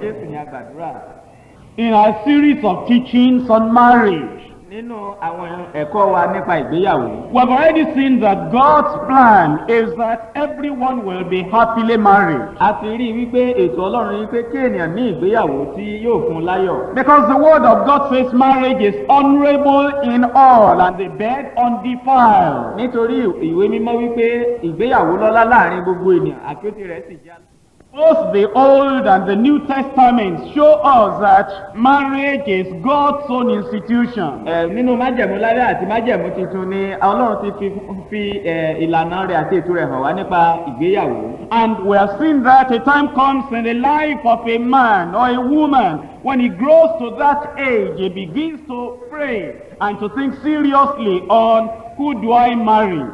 Jésù ní a gbàdúrà. In our series of teachings on marriage, Nínú àwọn ẹ̀kọ́ wa nípa ìgbéyàwó, we have already seen that God's plan is that everyone will be happily married. a ti rí wípé ètò Ọlọ́run ni pé kí ènìyàn ní ìgbéyàwó tí yóò fún un láyọ̀. Because the word of God says marriage is honorable in all and the bed undefiled. Nítorí ìwé mímọ́ wípé ìgbéyàwó lọ́lá láàrin gbogbo ènìyàn àkótí rẹ̀ sì jẹ́. Both the Old and the New Testaments show us that marriage is God's own institution. Nínú májẹ̀mú lábẹ́ àti májẹ̀mú tuntun ni Ọlọ́run ti fi ìlànà rẹ̀ àti ètò rẹ̀ hàn wá nípa ìgbéyàwó. And we have seen that a time comes in the life of a man or a woman when he grows to that age, he begins to pray and to think seriously on who do I marry.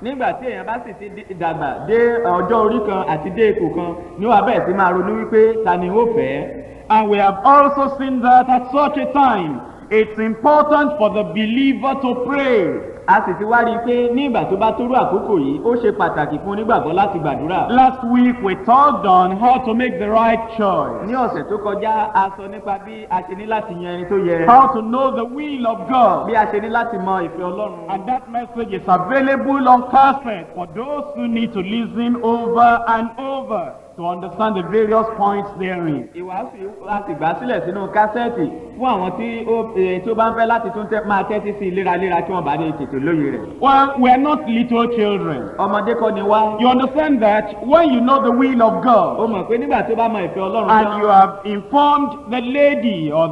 Nígbà tí èèyàn bá sì ti dàgbà dé ọjọ́ orí kan àti dé ipò kan ní wàá bẹ̀rẹ̀ sí máa ronú wípé ta ni ó fẹ́. And we have also seen that at such a time it's important for the believer to pray. A sì ti wá rí i pé nígbà tó bá tó rú àkókò yìí ó ṣe pàtàkì fún onígbàgbọ́ láti gbàdúrà. Last week we talked on how to make the right choice. Ní ọ̀sẹ̀ tó kọjá a sọ nípa bí a ṣe ní láti yan ẹni tó yẹ. How to know the will of God. Bí a ṣe ní láti mọ ìfẹ́ Ọlọ́run. And that message is available on cassette for those who need to listen over and over to understand the various points therein. Ìwàásù láti gbà sílẹ̀ sínú kásẹ̀tì fún àwọn tí ó bá ń fẹ́ láti tún máa tẹ́tí sí léraléra kí wọ́n bá lè tètè lóye rẹ̀. Well, we are not little children. Ọmọdé kọ́ ni wá. You understand that when you know the will of God. Ó mọ̀ pé nígbà tó bá mọ ìfẹ́ Ọlọ́run And you have informed the lady or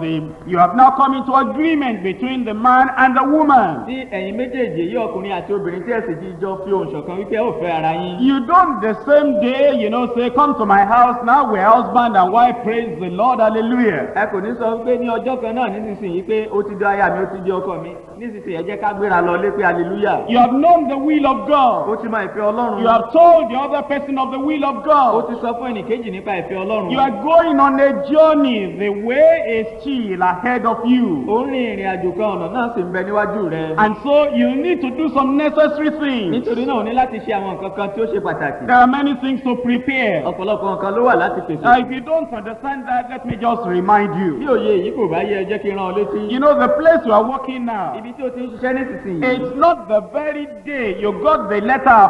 you have now come into agreement between the man and the woman. Tí ẹ̀yin méjèèjì yí ọkùnrin àti obìnrin tí ẹ̀sìn jíjọ fi ohùn ṣọ̀kan wípé ó fẹ́ ara yín. You don't the same day, say, come to my house now, we're husband and wife, praise the Lord, hallelujah. Ẹ kò ní sọ pé ní ọjọ́ kan náà nísinsìnyí pé ó ti di aya mi, ó ti di ọkọ mi, nísinsìnyí ẹ jẹ́ ká gbéra lọ lé pé hallelujah. You have known the will of God. Ó ti mọ ìfẹ́ Ọlọ́run. You have told the other person of the will of God. Ó ti sọ fún ẹnìkejì nípa ìfẹ́ Ọlọ́run. You are going on a journey, the way is still ahead of you. Ó ń rin ìrìn àjò kan, ọ̀nà náà sì ń bẹ níwájú rẹ. And so you need to do some necessary things. Nítorí náà o ní láti ṣe àwọn nǹkan kan tí ó ṣe pàtàkì. There are many things to prepare. Ọ̀pọ̀lọpọ̀ nǹkan ló wà láti pèsè. If you don't understand that, let me just remind you. Bí òye èyí kò bá yé ẹ jẹ́ kí n rán ọ létí. You know the place you are working now. Ibi tí o ti ń ṣiṣẹ́ nísinsìnyí. It's not the very day you got the letter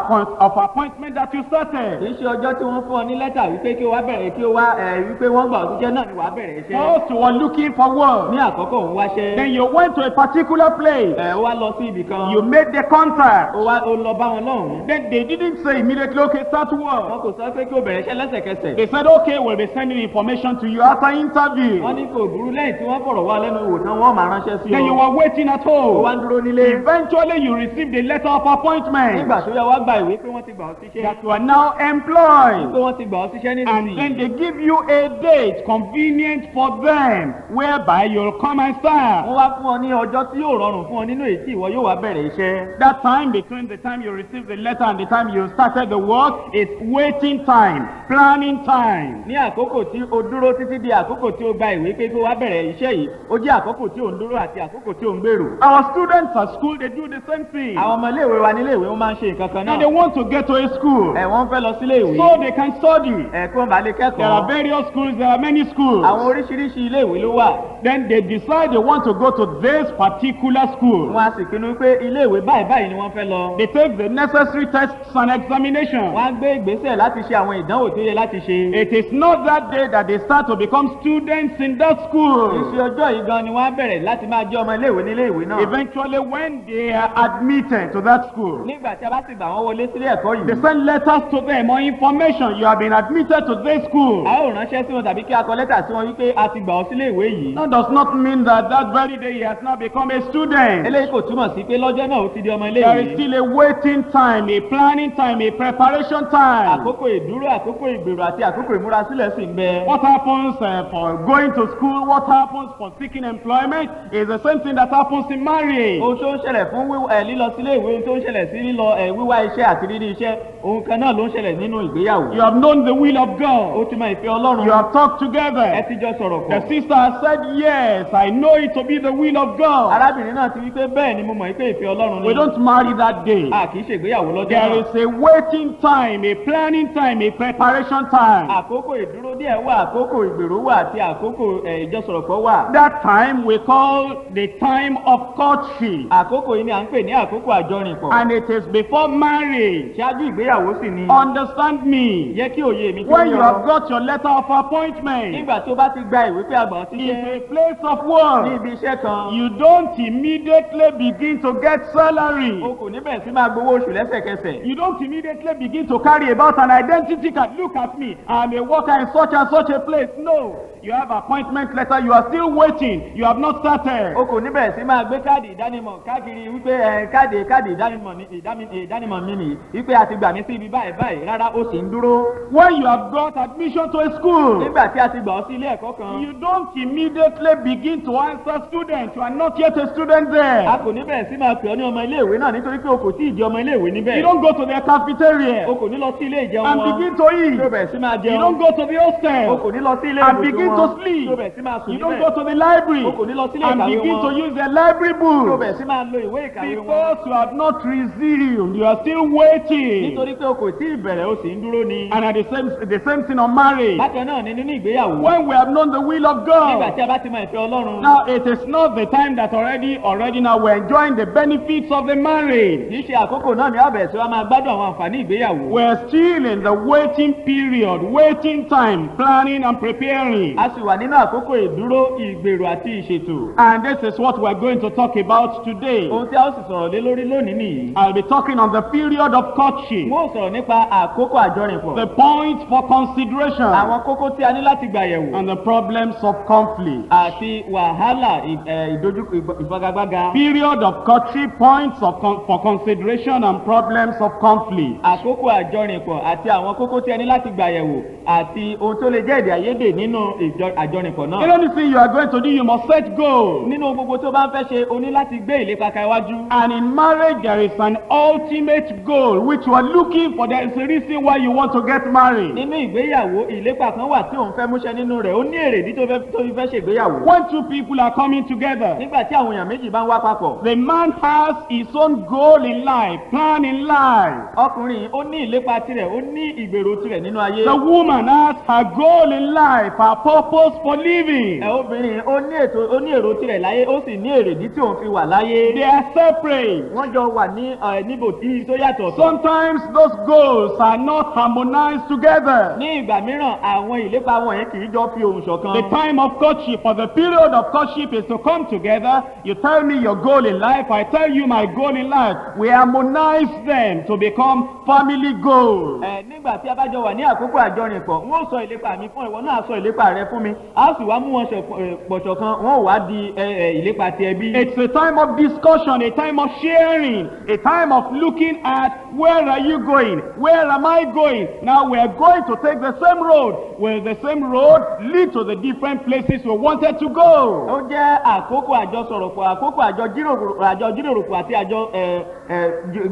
of appointment that you started. Kì í ṣe ọjọ́ tí wọ́n fún ọ ní lẹ́tà wípé kí o wá bẹ̀rẹ̀ kí o wá wípé wọ́n gbà ọ́ síṣẹ́ náà ni wàá bẹ̀rẹ̀ iṣẹ́. First you were looking for work. Ní àkọ́kọ́ òun wáṣẹ́. Then you went to a particular place. Ó wá lọ sí ibì kan. You made the contact. Ó lọ bá wọn lọ́hùn-ún. Then they didn't say immediately, okay, start work. Wọn kò sọ pé kí o bẹ̀rẹ̀ iṣẹ́ lẹ́sẹ̀kẹsẹ̀. They said, okay, we'll be sending information to you after interview. Wọ́n ní kò burú lẹ́yìn tí wọ́n fọ̀rọ̀ wá lẹ́nu wò tán wọ́n máa ránṣẹ́ sí ọ. Then you were waiting at home. Ó wá ń dúró nílé. Eventually you received a letter of appointment. Nígbà tó yá wá gba ìwé pé wọ́n ti gbà ọ́ síṣẹ́. That you are now employed. Pé wọ́n ti gbà ọ́ síṣẹ́ nísinsìnyí. And then they give you a date convenient for them whereby you'll come and start. Wọ́n wá fún ọ ní ọjọ́ tí yóò rọrùn fún ọ nínú èyí tí ìwọ yóò wá bẹ̀rẹ̀ iṣẹ́. That time between the time you received the letter and the time you started the work is waiting time, planning time. Ní àkókò tí o dúró títí di àkókò tí o gba ìwé pé kí o wá bẹ̀rẹ̀ iṣẹ́ yìí, ó jẹ́ àkókò tí o ń dúró àti àkókò tí o ń gbèrò. Our students at school, they do the same thing. Àwọn ọmọ iléèwé wa nílé ìwé wọ́n máa ń ṣe nǹkan kan náà. Now they want to get to a school. Wọ́n fẹ́ lọ sílé ìwé. So they can study. Kí wọ́n bá lè kẹ́kọ̀ọ́. There are various schools, there are many schools. Àwọn oríṣiríṣi ilé ìwé ló wà. Then they decide they want to go to this particular school. Wọ́n á sì pinnu pé ilé ìwé báyìí ni wọ́n fẹ́ lọ. They take the necessary tests and examinations. Wọ́n á gbé ìgbésẹ̀ láti ṣe àwọn ìdánwò tó yẹ láti ṣe. It is not that day that they start to become students in that school. Iṣẹ́ ọjọ́ yìí gan ni wọ́n á bẹ̀rẹ̀ láti máa jẹ́ ọmọ ilé ìwé nílé ìwé náà. Eventually when they are admitted to that school. Nígbà tí a bá sì gbà wọ́n wọlé sílé ẹ̀kọ́ yìí. They send letters to them or information, you have been admitted to this school. A ó ránṣẹ́ sí wọn tàbí kí a kọ lẹ́tà sí wọn wípé a ti gbà ọ́ sílé ìwé yìí. That does not mean that very day he has now become a student. Eléyìí kò túmọ̀ sí pé lọ́jọ́ náà ó ti di ọmọ ilé There ìwé. is still a waiting time, a planning time, a preparation time. Àkókò ìdúró, àkókò ìgbèrò àti àkókò ìmúrasílẹ̀ sì ń bẹ. What happens for going to school, what happens for seeking employment is the same thing that happens in marriage. Ohun tó ń ṣẹlẹ̀ fún lílọ sílé ìwé, ohun tó ń ṣẹlẹ̀ sí lílọ wíwá iṣẹ́ àti rírí iṣẹ́, ohun kan náà ló ń ṣẹlẹ̀ nínú ìgbéyàwó. You have known the will of God. Ó ti mọ ìfẹ́ Ọlọ́run. You have talked together. Ẹ ti jọ sọ̀rọ̀ pọ̀. The sister has said, yes, I know it to be the will of God. Arábìnrin náà ti wí pé bẹ́ẹ̀ ni mo mọ̀ pé ìfẹ́ Ọlọ́run ni. We don't marry that day. A kì í ṣègbéyàwó lọ́jọ́ náà. There is a waiting time, a planning time, a preparation preparation time. àkókò ìdúró díẹ̀ wà, àkókò ìgbèrò wà àti àkókò ìjọsọ̀rọ̀pọ̀ wà. That time we call the time of courtship. àkókò yìí ni à ń pè ní àkókò àjọrìnpọ̀. And it is before marriage. ṣáájú ìgbéyàwó sì ni. Understand me. yẹ kí òye mi kí ó When you yọ. have got your letter of appointment nígbà tí o bá ti gba ìwé pé àgbà ọtí in jẹ́ a place of ní work, ibi iṣẹ́ kan, you don't immediately begin to get salary. o kò ní bẹ̀rẹ̀ sí máa gbowó oṣù lẹ́sẹ̀kẹsẹ̀. You don't immediately begin to carry about an identity card. Look at me, I'm a worker in such and such a place. No, you have appointment letter, you are still waiting, you have not started. o kò ní bẹ̀rẹ̀ sí máa gbé káàdì ìdánimọ̀ káàkiri wípé káàdì ìdánimọ̀ mi nìyí wípé a ti gbà mí sí ibi báyìí báyìí, rárá o sì ń dúró. When you have got admission to a school, nígbà tí a ti gbà ọ́ sí ilé ẹ̀kọ́ kan, you don't immediately begin to answer students. You are not yet a student there. a kò ní bẹ̀rẹ̀ sí máa pè ọ́ ní ọmọ iléèwé náà nítorí pé o kò tí ì jẹ́ ọmọ iléèwé níbẹ̀. You don't go to the cafeteria o kò ní lọ sí ilé ìjẹun and wọn begin to eat. tí o bẹ̀rẹ̀ sí máa You jẹun. don't go to the o hostel kò ní lọ sí ilé and ìbùsùn begin wọn to tí o sleep. bẹ̀rẹ̀ sí máa sùn You don't níbẹ̀. go to the library o kò ní lọ sí ilé and ìkàwé begin to wọn use the library tí o book. bẹ̀rẹ̀ sí máa lo ìwé ìkàwé wọn Because you have not resumed, you are still waiting. nítorí pé o kò tí ì bẹ̀rẹ̀ o sì ń dúró ni. And at the same thing on marriage. bákan náà ni nínú ìgbéyàwó When we have known the will of nígbà God, tí a bá ti mọ ìfẹ́ Ọlọ́run. now it is not the time that already now we're enjoying the benefits of the marriage. kì í ṣe àkókò náà ni a bẹ̀rẹ̀ sí wa máa gbádùn àwọn àǹfààní ìgbéyàwó. We're still in the waiting period, waiting time, planning and preparing. a sì wà nínú àkókò ìdúró ìgbèrò àti ìṣètò. And this is what we're going to talk about today. ohun tí a ó sì sọ̀rọ̀ lé lórí lónìí nìyí. I'll be talking on the period of courtship, wọ́n ó sọ̀rọ̀ nípa àkókò àjọrìnpọ̀. the point for consideration, àwọn kókó tí a ní láti gbà yẹ̀wò. and the problems of conflict. àti wàhálà ìfagagbága. Period of courtship, points for consideration and problems of conflict. àkókò àjọrìnpọ̀ àti àwọn kókó tí a ní láti gbà yẹ̀wò àti ohun tó lè jẹ́ èdè àìyedè nínú àjọrìnpọ̀ In náà. anything you are going to do, you must set goals. nínú gbogbo tó bá ń fẹ́ ṣe o ní láti gbé ìlépa ka iwájú. And in marriage, there is an ultimate goal which you are looking for. There is a reason why you want to get married. nínú ìgbéyàwó ìlépa kan wà tí òun fẹ́ múṣẹ nínú rẹ̀ ó ní èrèdí tó fi fẹ́ ṣègbéyàwó. When two people are coming together, nígbà tí àwọn èèyàn méjì bá ń wá papọ̀. the man has his own goal in life, plan in life. ọkùnrin ó ní ìlépa tirẹ̀ ó ní ìgbèrò tirẹ̀ nínú ayé. The woman has her goal in life, her purpose for living. obìnrin ó ní èrò tirẹ̀ láyé ó sì ní èrèdí tí òun fi wà láyé. They are separate. wọ́n jọ wà ní níbò tí tó yàtọ̀ sọ. Sometimes those goals are not harmonized together. ní ìgbà mìíràn àwọn ìlépa wọ̀nyí kì í jọ fi ohùn ṣọ̀kan. The time of courtship or the period of courtship is to come together. You tell me your goal in life, I tell you my goal in life. We harmonize them to become family goals. nígbà tí a bá jọ wà ní àkókò àjọrìnpọ̀ wọ́n sọ ìlépa mi fún ìwọ náà sọ ìlépa rẹ fún mi a sì wá mú wọn pọ̀ ṣọ̀kan wọ́n ò wá di ìlépa ti ẹbí. It's a time of discussion, a time of sharing, a time of looking at where are you going, where am I going. Now we are going to take the same road. Will the same road lead to the different places we wanted to go? ó jẹ́ àkókò àjọsọ̀rọ̀pọ̀ àkókò àjọjíròròpọ̀ àti àjọ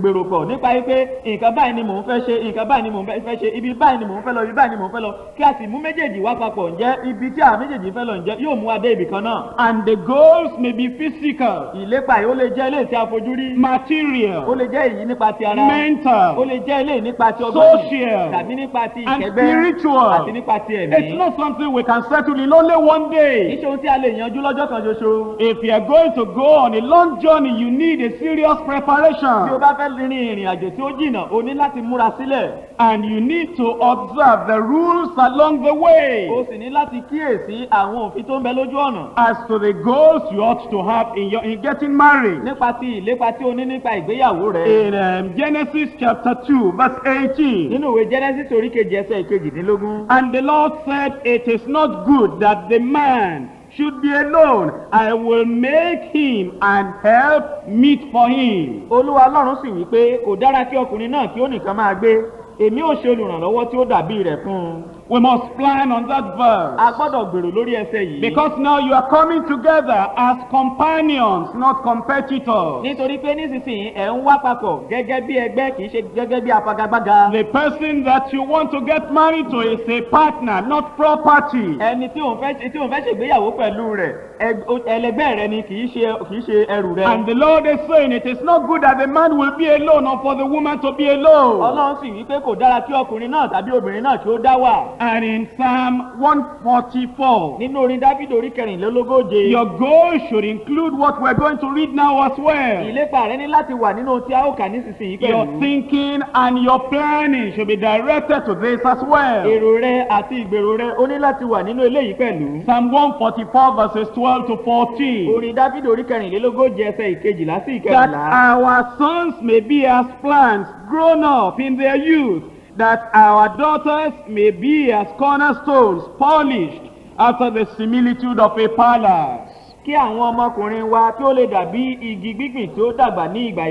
gbèròpọ̀ nípa wípé nǹkan báyìí ni mò ń fẹ́ ṣe nǹkan báyìí ni mò ń fẹ́ ṣe ibi báyìí ni mò ń fẹ́ lọ ibi báyìí ni mò ń fẹ́ lọ kí a sì mú méjèèjì wá papọ̀ ǹjẹ́ ibi tí àwọn méjèèjì fẹ́ lọ ǹjẹ́ yóò mú wa dé ibì kan náà. And the goals may be physical, ìlépa yìí ó lè jẹ́ eléyìí tí a fojú rí. material, ó lè jẹ́ èyí nípa ti ara. mental, ó lè jẹ́ eléyìí nípa ti ọgbọ́n. social, tàbí nípa ti and ìkẹ́gbẹ́. spiritual. àti nípa ti ẹ̀mí. It's not something we can settle in only one day. iṣẹ́ ohun tí a lè yanjú lọ́jọ́ kan ṣoṣo. If you are going to go on a long journey, you need a serious tí o preparation. bá fẹ́ rin ìrìn àjò tí ó jìnnà o ní láti múra sílẹ̀. And you need to observe the rules along the way. o sì ní láti kíyèsí àwọn òfin tó ń bẹ lójú ọ̀nà. As to the goals you ought to have in getting married. nípa ti ìlépa tí o ní nípa ìgbéyàwó rẹ. In Genesis chapter 2, verse 18. nínú ìwé Genesis orí kejì ẹsẹ̀ ìkejìdínlógún. And the Lord said, it is not good that the man should be alone. I will make him an help meet for him. Olúwa Ọlọ́run sì wí pé kò dára kí ọkùnrin náà kí ó nìkan máa gbé èmi ò ṣe olùrànlọ́wọ́ tí ó dàbí rẹ̀ fún un. We must plan on that verse. A gbọ́dọ̀ gbèrò lórí ẹsẹ̀ yìí. Because now you are coming together as companions, not competitors. Nítorí pé nísinsìnyí ẹ̀ ń wá papọ̀ gẹ́gẹ́ bí ẹgbẹ́ kì í ṣe gẹ́gẹ́ bí afagagbága. The person that you want to get married to is a partner, not property. Ẹni tí òun fẹ́ ṣègbéyàwó pẹ̀lú rẹ̀ ẹlẹgbẹ́ rẹ ni kì í ṣe ẹrù rẹ. And the Lord is saying it is not good that the man will be alone or for the woman to be alone. Ọlọ́run sì wí pé kò dára kí ọkùnrin náà tàbí obìnrin náà kí ó dá wà. And in Psalm 144, Nínú orin Dáfídì orí kẹrìnlélógóje. your goal should include what we're going to read now as well. Ìlépa rẹ ní láti wà nínú ohun tí a ó kà nísinsìnyí Your pẹ̀lú. thinking and your planning should be directed to this as well. Èrò rẹ àti ìgbèrò rẹ ó ní láti wà nínú eléyìí pẹ̀lú. Psalm 144 verses 12 to 14. Orin Dáfídì orí kẹrìnlélógóje ẹsẹ̀ ìkejìlá sí That ìkẹrìnlá. our sons may be as plants grown up in their youth, that our daughters may be as cornerstones polished after the similitude of a palace. Kí àwọn ọmọkùnrin wa kí ó lè dàbí igi gbígbìn tí ó dàgbà ní ìgbà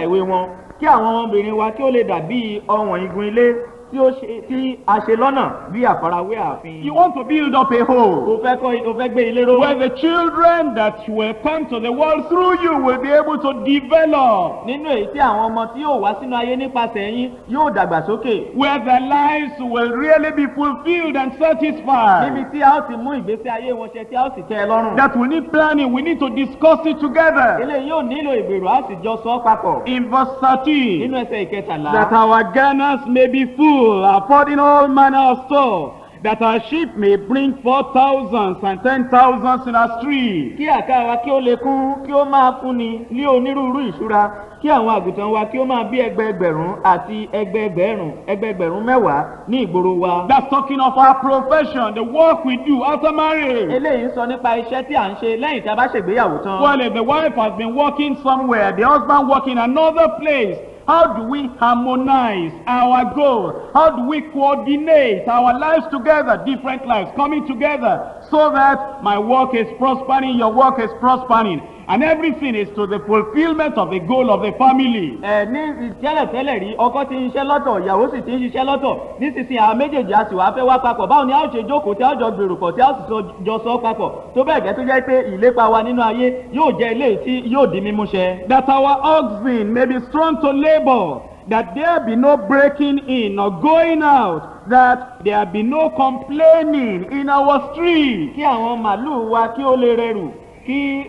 èwe wọn. Kí àwọn ọmọbìnrin wa kí ó lè dàbí ọ̀wọ̀n igun ilé tí a ṣe lọ́nà bí àfarawé ààfin. You want to build up a home O fẹ́ gbé ilé ró. where the children that will come to the world through you will be able to develop, Nínú èyí tí àwọn ọmọ tí yóò wá sínú ayé nípasẹ̀ yín yóò dàgbàsókè. where their lives will really be fulfilled and satisfied. Níbi tí a ó ti mú ìgbésí ayé wọn ṣe tí a ó sì tẹ́ ẹ lọ́rùn. That we need planning, we need to discuss it together. Eléyìí yóò nílò ìgbèrò a ó sì jọ sọ ọ́ papọ̀. In verse 13, Nínú ẹsẹ̀ ìkẹtàlá. that our garners may be full, affording all manner of store, that our sheep may bring forth thousands and 10,000s in our street. Kí àká wa kí ó lè kún kí ó máa fúnni ní onírúurú ìṣúra. Kí àwọn àgùntàn wa kí ó máa bí ẹgbẹẹgbẹ̀rún àti ẹgbẹẹgbẹ̀rún mẹ́wàá ní ìgboro wa. That's talking of our profession, the work we do after marriage. Eléyìí ń sọ nípa iṣẹ́ tí à ń ṣe lẹ́yìn tí a bá ṣègbéyàwó tán. Well, if the wife has been working somewhere, the husband working another place, how do we harmonize our goals? How do we coordinate our lives together, different lives coming together, so that my work is prospering, your work is prospering, and everything is to the fulfillment of the goal of the family? Ní tẹ́lẹ̀tẹ́lẹ̀ rí ọkọ ti ń ṣiṣẹ́ lọ́tọ̀ ìyàwó sì ti ń ṣiṣẹ́ lọ́tọ̀ nísinsìnyí àwọn méjèèjì a sì wá fẹ́ wá papọ̀. Báwo ni a ó ṣe jókòó tí a ó jọ gbèrò pọ̀ tí a ó sì jọ sọ papọ̀ tó bẹ́ẹ̀ gẹ́ tó jẹ́ pé ìlépa wa nínú ayé yóò jẹ́ eléyìí tí yóò di mímúṣẹ. That our oxen may be strong to labor, that there be no breaking in or going out, that there be no complaining in our street. Kí àwọn màlúù wa kí ó lè rẹrù kí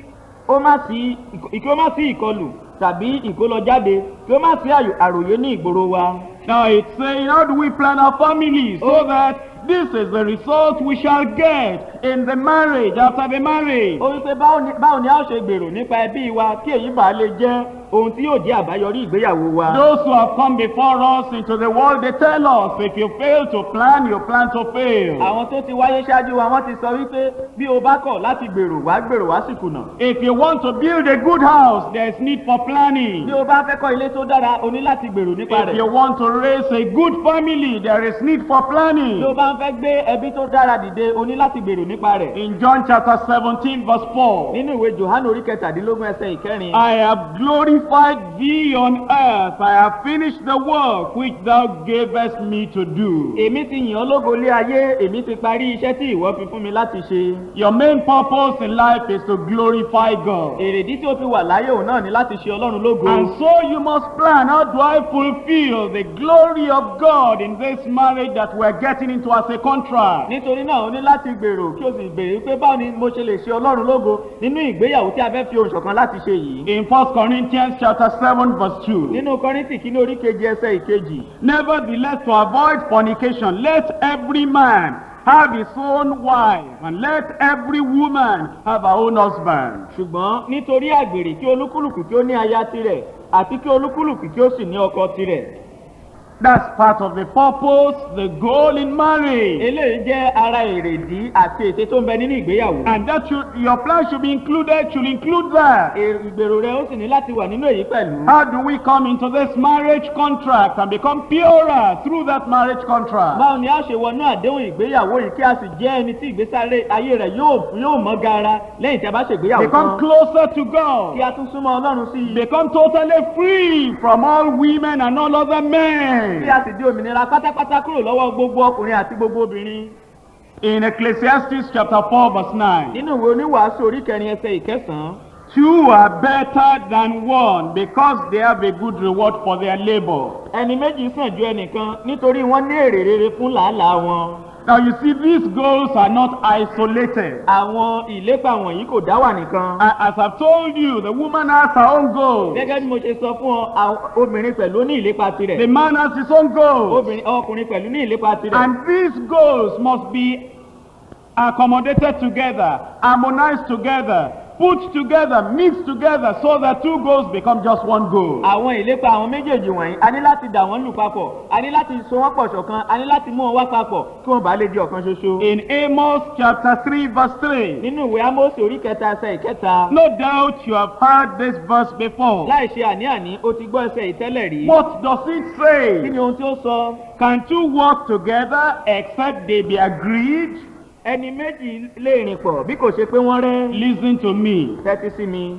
ó má sí ìkọlù tàbí ìkólọjáde kí ó má sí àròyé ní ìgboro wa. Now it's saying, how do we plan our families so that this is the result we shall get in the marriage, after the marriage? Ó wípé báwo ni a ó ṣe gbèrò nípa ẹbí wa kí èyí bá lè jẹ́ ohun tí yóò jẹ́ àbáyọrí ìgbéyàwó wa. Those who have come before us into the world, they tell us, if you fail to plan, you plan to fail. Àwọn tó ti wáyé ṣáájú wa wọ́n ti sọ wípé bí o bá kọ̀ láti gbèrò wá sì kùnà. If you want to build a good house, there is need for planning. Bí o bá fẹ́ kọ́ ilé tó dára o ní láti gbèrò nípa If rẹ̀. you want to raise a good family, there is need for planning. Bí o bá fẹ́ gbé ẹbí tó dára dìde o ní láti gbèrò nípa rẹ̀. In John chapter 17 verse 4, Nínú ìwé Jòhánù orí kẹtàdínlógún ẹsẹ̀ ìkẹrin. I have glorified thee on earth, I have finished the work which thou gavest me to do. Èmi ti yìn ọ́ lógo lé ayé, èmi ti parí iṣẹ́ tí ìwọ fi fún mi láti ṣe. Your main purpose in life is to glorify God. Èrèdí tí o fi wà láyé òun náà ni láti ṣe Ọlọ́run lógo. And so you must plan, how do I fulfill the glory of God in this marriage that we're getting into as a contract? Nítorí náà o ní láti gbèrò kí o sì gbèrò pé báwo ni mo ṣe lè ṣe Ọlọ́run lógo nínú ìgbéyàwó tí a fẹ́ fi ohùn ṣọ̀kan láti ṣe yìí. In 1 Corinthians chapter 7 verse 2. Nínú Kọ́ríńtì kìíní orí kejì ẹsẹ̀ ìkejì. Nevertheless, to avoid fornication, let every man have his own wife, and let every woman have her own husband. Ṣùgbọ́n nítorí àgbèrè kí olúkúlùkù kí ó ní aya tirẹ̀ àti kí olúkúlùkù kí ó sì ní ọkọ tirẹ̀. That's part of the purpose, the goal in marriage. Eléyìí jẹ́ ara èrèdí àti ète tó ń bẹ nínú ìgbéyàwó. And that your plan should include that. Ìgbèrò rẹ ó sì ní láti wà nínú èyí pẹ̀lú. How do we come into this marriage contract and become purer through that marriage contract? Báwo ni a ṣe wọnú àdéhùn ìgbéyàwó yìí kí a sì jẹ́ ẹni tí ìgbésí ayé rẹ̀ yóò mọ́ gara lẹ́yìn tí a bá ṣe ìgbéyàwó tán. Become closer to God. Kí a tún súnmọ́ Ọlọ́run sí i. Become totally free from all women and all other men. men. Bí a sì di òmìnira pátápátá kúrò lọ́wọ́ gbogbo ọkùnrin àti gbogbo obìnrin. In Ecclesiastes chapter 4 verse 9. Nínú ìwé oníwàásù orí kẹrin ẹsẹ̀ ìkẹsàn-án. Two are better than one because they have a good reward for their labor. Ẹni méjì sàn ju ẹnìkan nítorí wọ́n ní èrè rere fún làálàá wọn. Now you see, these goals are not isolated. Àwọn ìlépa wọ̀nyí kò dá wà nìkan. As I've told you, the woman has her own goal. Gẹ́gẹ́ bí mo ṣe sọ fún ọ, obìnrin pẹ̀lú ní ìlépa tirẹ̀. The man has his own goals. Ọkùnrin pẹ̀lú ní ìlépa tirẹ̀. And these goals must be accommodated together, harmonized together, put together, mixed together, so that two goals become just one goal. Àwọn ìlépa àwọn méjèèjì wọ̀nyí, a ní láti dà wọ́n lù papọ̀, a ní láti so wọ́n pọ̀ ṣọ̀kan, a ní láti mú wọn wá papọ̀ kí wọ́n bá lè di ọ̀kan ṣoṣo. In Amos chapter 3 verse 3. Nínú ìwé Ámósì orí kẹta ẹsẹ̀ ìkẹta. No doubt you have heard this verse before. Láì ṣe àní-àní, o ti gbọ́ ẹsẹ̀ ìtẹ́lẹ̀ rí. What does it say? Kí ni ohun tí ó sọ? Can two work together except they be agreed? Ẹni méjì lè rìn pọ̀ bí kò ṣe pé wọ́n rẹ́. Listen to me. Tẹ́tí sí mi.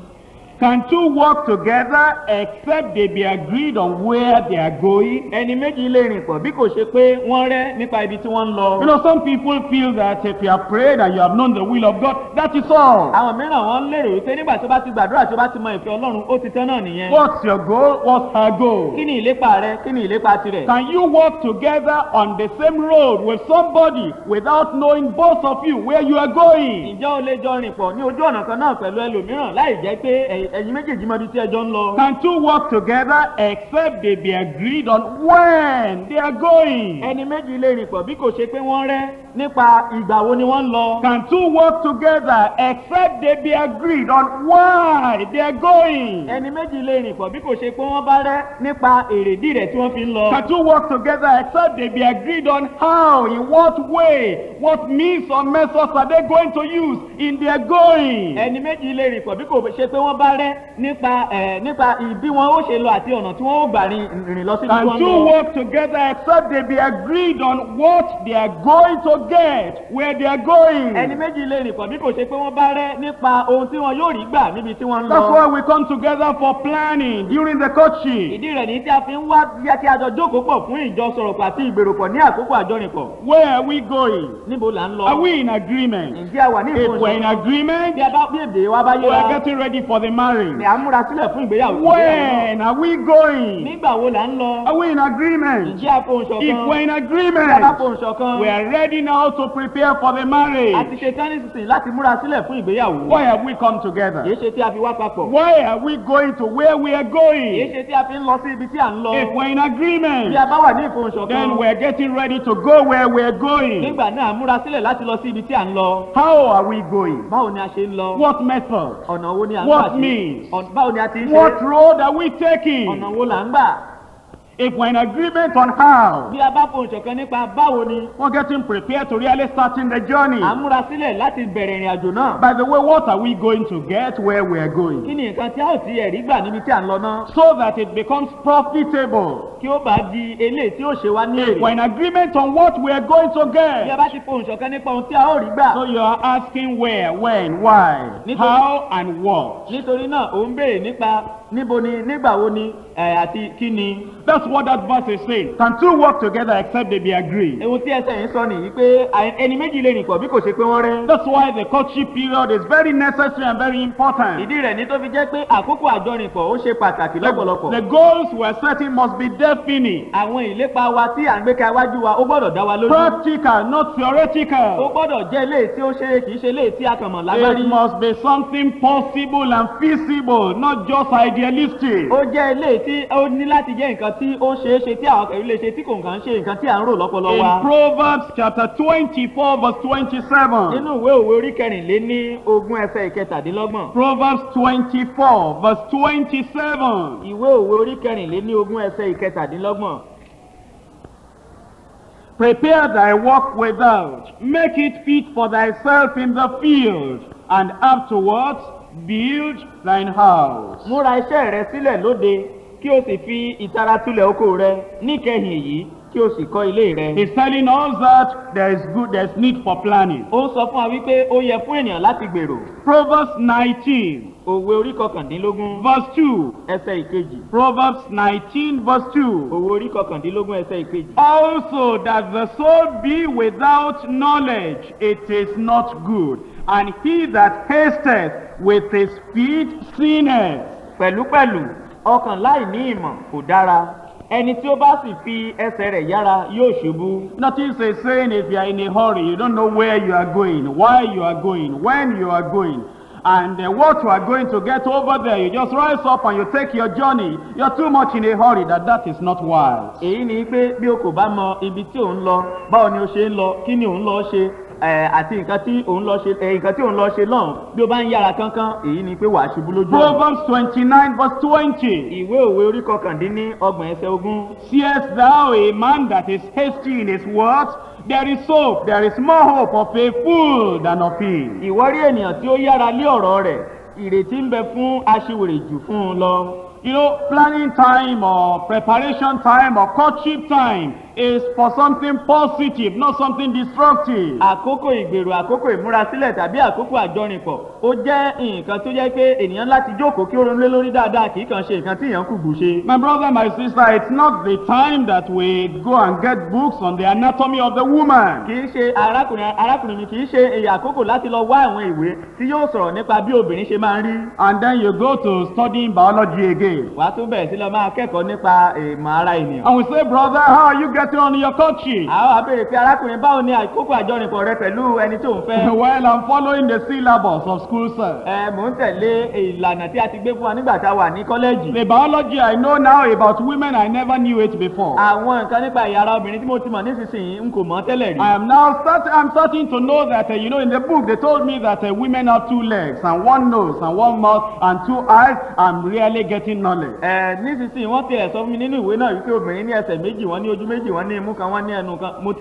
Can two work together except they be agreed on where they are going? Ẹni méjì lè rìn pọ̀ bí kò ṣe pé wọ́n rẹ́ nípa ibi tí wọ́n ń lọ. You know, some people feel that if you have prayed and you have known the will of God, that is all. Àwọn mìíràn wọ́n lérò wípé nígbà tó bá ti gbàdúrà tó bá ti mọ ìfẹ́ Ọlọ́run, ó ti tán náà nìyẹn. What's your goal? What's her goal? Kí ni ìlépa rẹ? Kí ni ìlépa tirẹ̀? Can you walk together on the same road with somebody without knowing both of you where you are going? Ǹjẹ́ o lè jọ rìn pọ̀ ní ojú ọ̀nà kan náà pẹ̀lú ẹlòmíràn láì jẹ́ pé ẹ̀yin méjèèjì mọ ibi tí ẹjọ́ ń lọ? Can two work together except they be agreed on when they are going? Ẹni méjì lè rìn pọ̀ bí kò ṣe pé wọ́n rẹ́ nípa ìgbà wo ni wọ́n ń lọ. Can two work together except they be agreed on why they are going? Ẹni méjì lè rìn pọ̀ bí kò ṣe pé wọ́n bá rẹ́ nípa èrèdí rẹ̀ tí wọ́n fi ń lọ. Can two work together except they be agreed on how, in what way, what means or methods are they going to use in their going? Ẹni méjì lè rìn pọ̀ bí kò ṣe pé wọ́n bá rẹ́ nípa ìbí wọn ó ṣe lọ àti ọ̀nà tí wọ́n ó gbà rìn lọ sí ibi tí wọ́n lọ. Can two work together except they be agreed on what they are going to get where they are going? Ẹni méjì lè rìn pọ̀ bí kò ṣe pé wọ́n bá rẹ́ nípa ohun tí wọn yóò rí gbà níbi tí wọ́n ń lọ. That's why we come together for planning during the courtship. Ìdí rẹ̀ ní tí a fi ń wá yẹ kí a jọ jókòó pọ̀ fún ìjọsọ̀rọ̀pọ̀ àti ìgbèròpọ̀ ní àkókò àjọrìnpọ̀. Where are we going? Níbo là ń lọ? Are we in agreement? Ǹjẹ́ a wà ní If we're in agreement, bí èdè wa bá we yéra, are getting ready for the marriage. ni à ń múra sílẹ̀ fún ìgbéyàwó. When are we going? Nígbà wo là ń lọ? Are we in agreement? Ǹjẹ́ a fohùn ṣọ̀kan? If we're in Bí a bá agreement, fohùn ṣọ̀kan, we are ready now to prepare for the a ti marriage. ṣe tán nísinsìnyí láti múra sílẹ̀ fún ìgbéyàwó. Why have we come together? Kìí ṣe tí a fi wá papọ̀. Why are we going to where we are Kìí going? ṣe tí a fi ń lọ sí ibi tí à ń lọ. If we're in Bí agreement, a bá wà ní ìfohùn ṣọ̀kan, then we're getting ready to go where we're going. nígbà náà a múra sílẹ̀ láti lọ sí ibi tí à ń lọ. How are we going? Báwo ni a ṣe ń lọ? What method? Ọ̀nà wo ni à ń gbà What ṣe? means? Báwo ni a ti ń ṣe? What road are we taking? Ọ̀nà wo là ń gbà? If we're in agreement on how, Bí a bá fohùn ṣọ̀kan nípa báwo ni, we're getting prepared to really starting the journey. à ń múra sílẹ̀ láti bẹ̀rẹ̀ ìrìn àjò náà. By the way, what are we going to get where we are Kí going? ni nǹkan tí a ó ti ẹ̀rí gbà níbi tí à ń lọ náà? So that it becomes profitable. Kí ó bá di eléyìí tí ó ṣe wá ní We're èrè. in agreement on what we are going to Bí a get. bá ti fohùn ṣọ̀kan nípa ohun tí a ó rí gbà. So you are asking where, when, why, how, and what. Nítorí náà, ò ń béèrè nípa níbo ni, nígbà wo ni, àti kí ni. That's what that verse is saying. Can two work together except they be agreed? Ohun tí ẹsẹ̀ yìí sọ nìyí pé ẹni méjì lè rìn pọ̀ bí kò ṣe pé wọ́n rẹ́. That's why the courtship period is very necessary and very important. Ìdí rẹ̀ ní tó fi jẹ́ pé àkókò àjọrìnpọ̀ ó ṣe pàtàkì lọ́pọ̀lọpọ̀. The goals we're setting must be definite. Àwọn ìlépa wa tí à ń gbé ka iwájú wa ó gbọ́dọ̀ dá wa lójú. Practical, not Ó theoretical. gbọ́dọ̀ jẹ́ eléyìí tí ó ṣe kìí ṣe eléyìí tí a kàn mọ̀ lágbárí. It must be something possible and feasible, not just idealistic. Ó jẹ́ eléyìí tí ó ní láti jẹ́ nǹkan tí ó ṣeé ṣe tí àwọn kẹ̀rí lè ṣe tí kò kàn ń ṣe nǹkan tí à ń rò lọ́pọlọ wa. In Proverbs chapter 24 verse 27. Nínú ìwé òwe orí kẹrìnléní ogún ẹsẹ̀ ìkẹtàdínlọ́gbọ̀n. Proverbs 24 verse 27. Ìwé òwe orí kẹrìnléní ogún ẹsẹ̀ ìkẹtàdínlọ́gbọ̀n. Prepare thy work without, make it fit for thyself in the field, and afterwards build thine house. Múra iṣẹ́ rẹ sílẹ̀ lóde kí o sì fi ìtara tulẹ̀ oko rẹ níkẹyìn èyí kí o sì kọ́ ilé rẹ. He's telling us that there's need for planning. Ó sọ fún wa wípé ó yẹ fún ènìyàn láti gbèrò. Proverbs 19, Òwe orí kọkàndínlógún verse 2. ẹsẹ̀ ìkejì. Proverbs 19, verse 2. Òwe orí kọkàndínlógún ẹsẹ̀ ìkejì. Also that the soul be without knowledge, it is not good. And he that hasteth with his feet sinneth. Pẹ̀lúpẹ̀lú ọkàn láì ní ìmọ̀ kò dára. Ẹni tí ó bá sì fi ẹsẹ̀ rẹ̀ yára yóò ṣubú. Notice a saying, if you are in a hurry, you don't know where you are going, why you are going, when you are going, and what you are going to get over there. You just rise up and you take your journey. You are too much in a hurry that is not wise. Èyí ni pé bí o kò bá mọ ibi tí ò ń lọ, báwo ni o ṣe ń lọ, kí ni ò ń lọ ṣe, àti nǹkan tí ò ń lọ ṣe lọ́hùn, bí o bá ń yára kánkán, èyí ni pé wàá ṣubú lójú ọ̀nà. Proverbs 29, verse 20. Ìwé òwe orí kọkàndínlọ́gbọ̀n ẹsẹ̀ ogún. Seest thou a man that is hasty in his words? There is hope, there is more hope of a fool than of him. Ìwọ rí ènìyàn tí ó yára lé ọ̀rọ̀ rẹ̀, ìrètí ń bẹ fún aṣiwèrè jù fún un lọ. You know, planning time or preparation time or courtship time is for something positive, not something destructive. Àkókò ìgbèrò, àkókò ìmúrasílẹ̀ tàbí àkókò àjọrìnpọ̀, ó jẹ́ nǹkan tó jẹ́ pé ènìyàn láti jókòó kí ó ronú lé lórí dáadáa, kì í kàn ṣe nǹkan tí èèyàn kùgbù ṣe. My brother, my sister, it's not the time that we go and get books on the anatomy of the woman. Kì í ṣe arákùnrin mi, kì í ṣe àkókò láti lọ wá àwọn ìwé tí yóò sọ̀rọ̀ nípa bí obìnrin ṣe máa ń rí. And then you go to studying biology again. Wàá tún bẹ̀rẹ̀ sí lọ máa kẹ́kọ̀ọ́ nípa ìmọ̀ ara ènìyàn. And we say, brother, how are you getting on your courtship? Àwọn àbèrè pé arákùnrin báwo ni àkókò àjọrìnpọ̀ rẹ pẹ̀lú ẹni tó ń fẹ́? Well, I'm following the syllabus of school, sir. Mò ń tẹ̀lé ìlànà tí a ti gbé fún wa nígbà tá a wà ní kọ́lẹ́jì. The biology I know now about women, I never knew it before. Àwọn nǹkan nípa ìyára obìnrin tí mo ti mọ̀ nísinsìnyí n kò mọ̀ tẹ́lẹ̀ rí. I'm starting to know that, you know, in the book they told me that women have 2 legs and 1 nose and 1 mouth and 2 eyes. I'm really getting knowledge. Nísinsìnyí wọ́n tilẹ̀ sọ fún mi nínú ìwé náà wípé obìnrin ní ẹsẹ̀ méjì, wọ́n ní ojú méjì, wọ́n ní imú kan, wọ́n ní ẹnu kan. Mo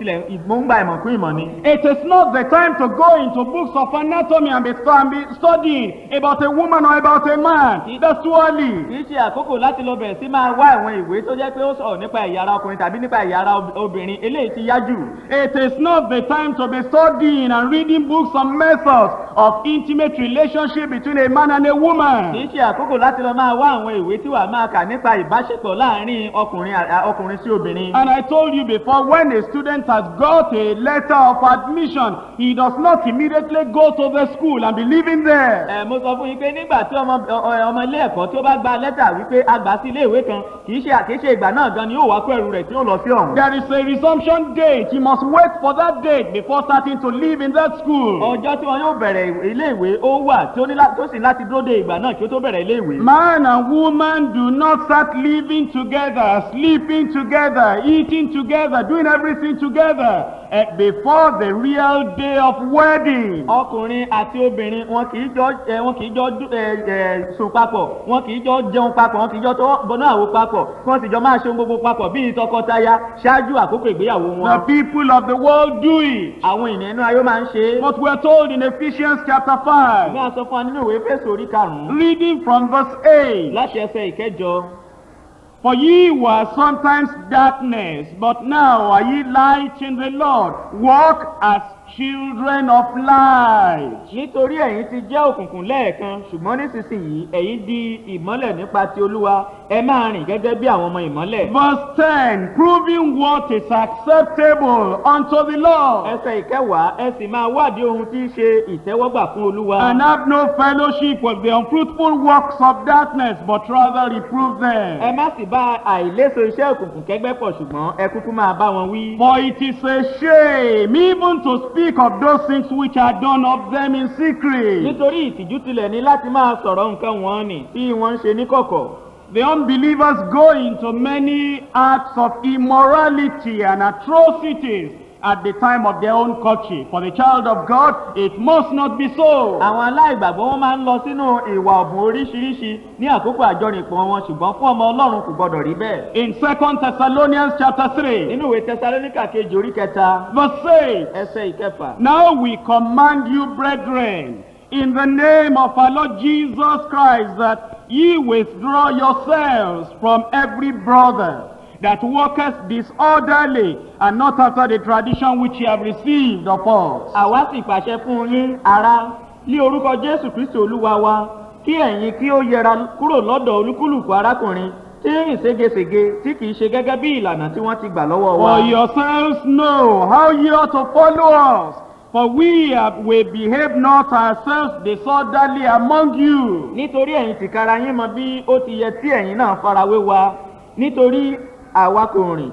ń gba ìmọ̀ kún ìmọ̀ ni. It is not the time to go into books of anatomy and be studying about a woman or about a man. That's too early. Kì í ṣe àkókò láti lọ bẹ̀rẹ̀ sí máa wá àwọn ìwé tó jẹ́ pé ó sọ̀rọ̀ nípa ìyára ọkùnrin tàbí nípa ìyára obìnrin. Eléyìí ti yá jù. It is not the time to be studying and reading books on methods of intimate relationship between a man and a woman. Kì í ṣe àkókò láti lọ máa wá àwọn ìwé tí wàá máa kà nípa ìbáṣepọ̀ láàárín ọkùnrin sí obìnrin. And I told you before, when a student has got a letter of admission, he does not immediately go to the school and be living there. Mo sọ fún yín pé nígbà tí ọmọ ilé ẹ̀kọ́ tí ó bá gba lẹ́tà wípé a gbà sí ilé ìwé kan, kì í ṣe ìgbà náà gan ni yóò wá kó ẹrù rẹ̀ tí ó lọ sí ọ̀hún. There is a resumption date. He must wait for that date before starting to live in that school. Ọjọ́ tí wọn yóò bẹ̀rẹ̀ ilé ìwé ó wà tí ó sì láti dúró de ìgbà náà kí ó tó bẹ̀rẹ̀ ilé ìwé. Man and woman do not start living together, sleeping together, eating together, doing everything together before the real day of wedding. Ọkùnrin àti obìnrin wọn kì í jọ sùn papọ̀, wọn kì í jọ jẹun papọ̀, wọn kì í jọ tó bọnú àwo papọ̀, kí wọ́n sì jọ máa ṣe gbogbo papọ̀ bíi tọkọtaya ṣáájú àkókò ìgbéyàwó wọn. The people of the world do it. Àwọn ènìyàn inú ayé máa ń ṣe é. But we are told in Ephesians chapter 5. Bí a sọ fún wa nínú ìwé Éfésù orí 5. Reading from verse 8. Láti ẹsẹ̀ ìkẹjọ. For ye were sometimes darkness, but now are ye light in the Lord. Walk as children of light. Nítorí ẹ̀yin ti jẹ́ òkùnkùn lẹ́ẹ̀kan, ṣùgbọ́n nísinsìnyí ẹ̀yin di ìmọ́lẹ̀ nípa ti Olúwa. Ẹ máa rìn gẹ́gẹ́ bí àwọn ọmọ ìmọ́lẹ̀. Verse 10, proving what is acceptable unto the Lord. Ẹsẹ̀ ìkẹwàá, ẹ sì máa wádìí ohun tí í ṣe ìtẹ́wọ́gbà fún Olúwa. And have no fellowship with the unfruitful works of darkness, but rather reprove them. Ẹ má sì bá àìléso iṣẹ́ òkùnkùn kẹ́gbẹ́ pọ̀, ṣùgbọ́n ẹ kúkú máa bá wọn wí. For it is a shame even to speak of those things which are done of them in secret. Nítorí ìtìjú tilẹ̀ ní láti máa sọ̀rọ̀ nǹkan wọn ni tí wọ́n ń ṣe níkọ̀kọ̀. The unbelievers go into many acts of immorality and atrocities at the time of their own courtship. For the child of God, it must not be so. Àwọn aláìgbàgbọ́ wọn máa ń lọ sínú ìwà ọ̀bùn oríṣiríṣi ní àkókò àjọrìnpọ̀ wọn, ṣùgbọ́n fún ọmọ Ọlọ́run kò gbọdọ̀ rí bẹ́ẹ̀. In 2 Thessalonians chapter 3. Nínú ìwé Tẹsalóníkà kejì orí 3. Verse 8. Ẹsẹ̀ ìkẹfà. Now we command you, brethren, in the name of our Lord Jesus Christ, that ye withdraw yourselves from every brother that walketh disorderly, and not after the tradition which ye have received of us. àwa sì pàṣẹ fún yín ará ní orúkọ Jésù Kristi Olúwa wa kí ẹ̀yin kí ó yẹra kúrò lọ́dọ̀ olúkúlùkù arákùnrin tí ń rìn ségesège tí kìí ṣe gẹ́gẹ́ bí ìlànà tí wọ́n ti gbà lọ́wọ́ wa. For yourselves know how ye ought to follow us, for we behave not ourselves disorderly among you. nítorí ẹ̀yin tìkára yín mọ bí ó ti yẹ tí ẹ̀yin náà farawé wa nítorí àwa kò rìn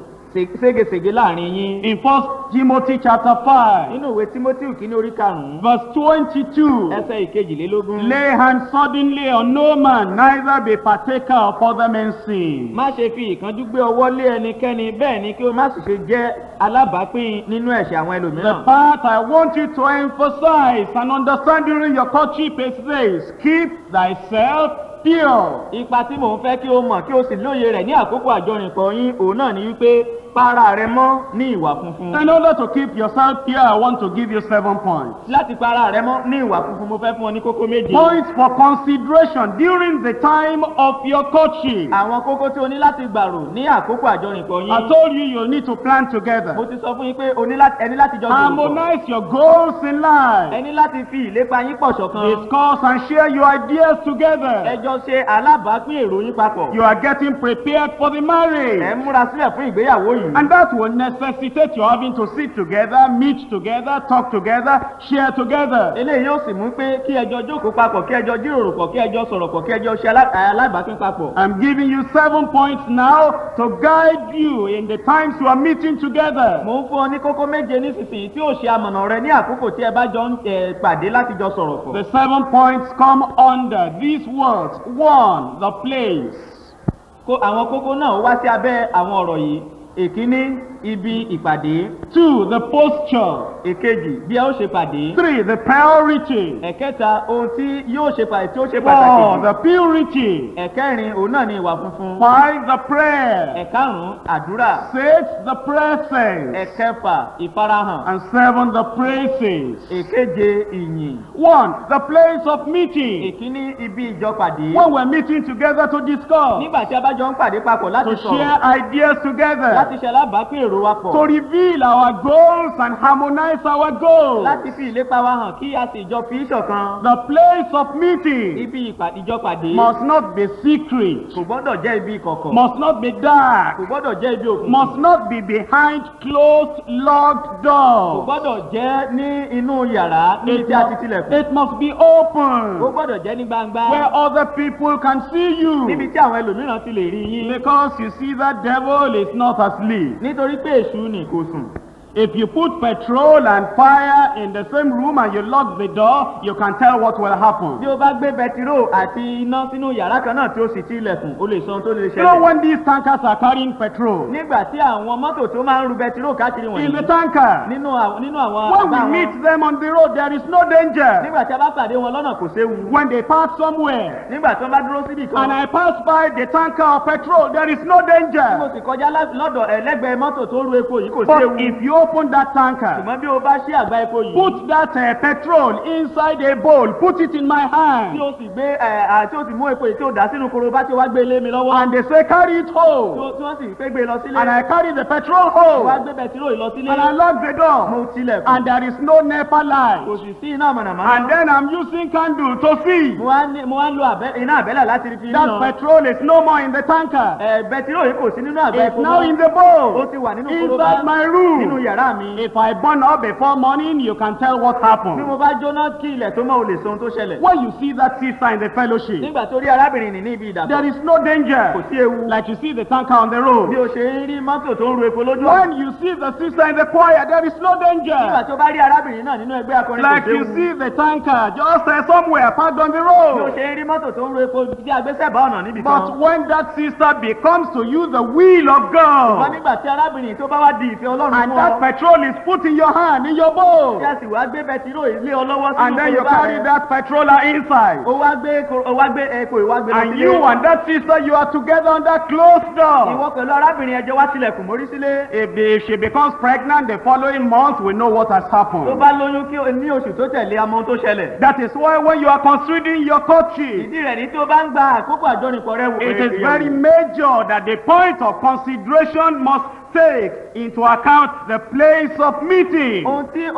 ségesège láàrin yín. In 1 Timothy chapter 5, nínú ìwé Tímótì kìíní orí 5 verse 22, ẹsẹ̀ ìkejìlélógún. lay hands suddenly on no man, neither be partaker of other men's sin. má ṣe fi ìkánjú gbé ọwọ́ lé ẹnikẹ́ni bẹ́ẹ̀ ni kí o má sì ṣe jẹ́ alábàápín nínú ẹ̀ṣẹ̀ àwọn The ẹlòmíràn. part I want you to emphasize and understand during your courtship is this: keep thyself pure. ipa tí mò ń fẹ́ kí o mọ̀ kí o sì lóye rẹ̀ ní àkókò àjọrìnpọ̀ yín òun náà ni wípé para rẹ mọ́ ní ìwà funfun. In order to keep yourself pure, I want to give you 7 points. láti para rẹ mọ́ ní ìwà funfun mo fẹ́ fún ọ ní kókó méje. Points for consideration during the time of your courtship. àwọn kókó tí o ní láti gbàrò ní àkókò àjọrìnpọ̀ I yín. told you you need to plan mo together. ti sọ fún yín pé ẹni láti jọ gbòòrò pọ̀. Harmonize your goals in life. ẹni láti fi ìlépa yín pọ̀ ṣọ̀kan. Discuss and share your ideas together. ẹ jọ ṣe alábàápín èrò yín papọ̀. You are getting prepared for the marriage. ẹ múra sílẹ̀ fún ìgbéyàwó yìí. And that will necessitate your having to sit together, meet together, talk together, share together. eléyìí yóò sì mú pé kí ẹjọ́ jókòó papọ̀ kí ẹjọ́ jíròrò pọ̀ kí ẹjọ́ sọ̀rọ̀ pọ̀ kí ẹjọ́ ṣe alábàápín papọ̀. I'm giving you 7 points now to guide you in the times you are meeting together. mo ń fún ọ ní kókó méje nísinsìnyí tí ó ṣe amọ̀nà rẹ ní àkókò tí ẹ bá jọ ń pàdé láti jọ sọ̀rọ̀ pọ̀. The 7 points come under these words. 1, the place. àwọn kókó náà wá sí abẹ́ àwọn ọ̀rọ̀ yìí. èkíní ibi ìpàdé. 2, the posture. èkejì bí a ó ṣe pàdé. 3, the priority. ẹ̀kẹta ohun tí yóò ṣe pàdé tí ó ṣe 4, pàtàkì. the purity. ẹ̀kẹrin òun náà ni ìwà funfun. 5, the prayer. ẹ̀karùn-ún àdúrà. 6, the presence. ẹ̀kẹfà ìfarahàn. And 7, the praises. èkeje ìyìn. 1, the place of meeting. èkíní ibi ìjọpàdé. When we're meeting together to discuss, nígbà tí a bá jọ ń pàdé papọ̀ láti to sọ̀rọ̀ share ideas together, láti ṣe alábàápín èrò wa pọ̀. to reveal our goals and harmonize our goals. láti fi ìlépa wa hàn kí a sì jọ fi ìṣọ̀kan. The place of meeting ibi ìjọpàdé must not be secret, kò gbọ́dọ̀ jẹ́ ibi ìkọ̀kọ̀. must not be dark, kò gbọ́dọ̀ jẹ́ ibi òkùnkùn. must not be behind closed, locked kò doors. gbọ́dọ̀ jẹ́ ní inú yàrá ní tí a ti tilẹ̀kùn. It must be kò open, gbọ́dọ̀ jẹ́ ní gbangba. where other people can see níbi you. tí àwọn ẹlòmíràn ti lè rí yín. Because you see, that devil is not asleep. nítorí pé èṣù ni kò sùn. If you put petrol and fire in the same room and you lock the door, you can tell what will happen. bí o bá gbé bẹtiró àti iná sínú yàrá kan náà tí ó sì ti ilẹ̀kùn o lè sọ ohun tó lè You know, ṣẹlẹ̀. when these tankers are carrying petrol, nígbà tí àwọn mọ́tò tó máa ń ru bẹtiró káàkiri in the wọ̀nyí tanker, nínú àwọn when we àgbá wọn meet them on the road, there is no danger. nígbà tí a bá pàdé wọn lọ́nà kò séwu. When they pass somewhere nígbà tí wọ́n bá dúró síbì and kan I pass by the tanker of petrol, there is no tí mo danger. sì kọjá lọ́dọ̀ ẹlẹ́gbẹ̀ẹ́ mọ́tò tó ru epo yìí kò But séwu. if you open that tanker, ṣùgbọ́n bí o bá ṣí àgbá epo yìí put that petrol inside a bowl, put it in my tí hand, o sì gbé tí o sì mú epo yìí tí o dà sínú korobá tí o wá gbé lé mi lọ́wọ́ and they say carry it home, tí wọ́n sì pé gbé lọ sílé and I carry the petrol wá home, gbé bẹtiró yìí lọ sílé and I lock the door, mo tilẹ̀kùn and there is no NEPA kò light, sì sí iná mọ̀nàmọ́ná. and then I'm using candle to see. mo wá lo iná àbẹ́là láti rí fi That ríran. petrol is no more in the tanker. bẹtiró yìí kò sí nínú àgbá It's epo now in mọ́. the bowl, ó ti wà nínú korobá inside my nínú room. yàrá mi. If I burn up before morning, you can tell what bí happened. mo bá jóná kí ilẹ̀ tó mọ́ o lè sọ ohun tó ṣẹlẹ̀. When you see that sister in the fellowship, nígbà tó rí arábìnrin nì ní ibi ìdàpọ̀ there is no kò danger. sí ewu. Like you see the tanker on the bí road. o ṣe ń rí mọ́tò tó ń ru epo lójú ọ̀nà. When you see the sister in the choir, there is no nígbà danger. tó bá rí arábìnrin náà nínú ẹgbẹ́ akọrin kò Like you séwu. see the tanker just somewhere parked on the bí o road. ṣe ń rí mọ́tò tó ń ru epo tí agbésẹ̀bá ọ̀nà níbi But kan. when that sister becomes to you the will of wọ́n God, nígbà tí arábìnrin tó bá wá di ìfẹ́ Ọlọ́run and fún that ọ petrol is put in your hand, in your Kí bowl. a sì wá gbé bẹtiró ilé ọlọ́wọ́ sínú And then you korobá carry rẹ̀. that petroler inside. Ó wá gbé epo ìwágbé lọ And you sílé. and that sister, you are together under closed door. Ìwọ pẹ̀lú arábìnrin ẹjọ́ wá tilẹ̀kùn mórí sílé. If she becomes pregnant the following month, we know what has Tó happened. bá lóyún ní oṣù tó tẹ̀lé amọ̀ tó ṣẹlẹ̀. That is why when you are considering your courtship, Ìdí rẹ̀ ní tí ó bá ń gba àkókò àjọrìnpọ̀ rẹ̀ wò. it is very major that the point of consideration must take into account the place of meeting. Ohun tí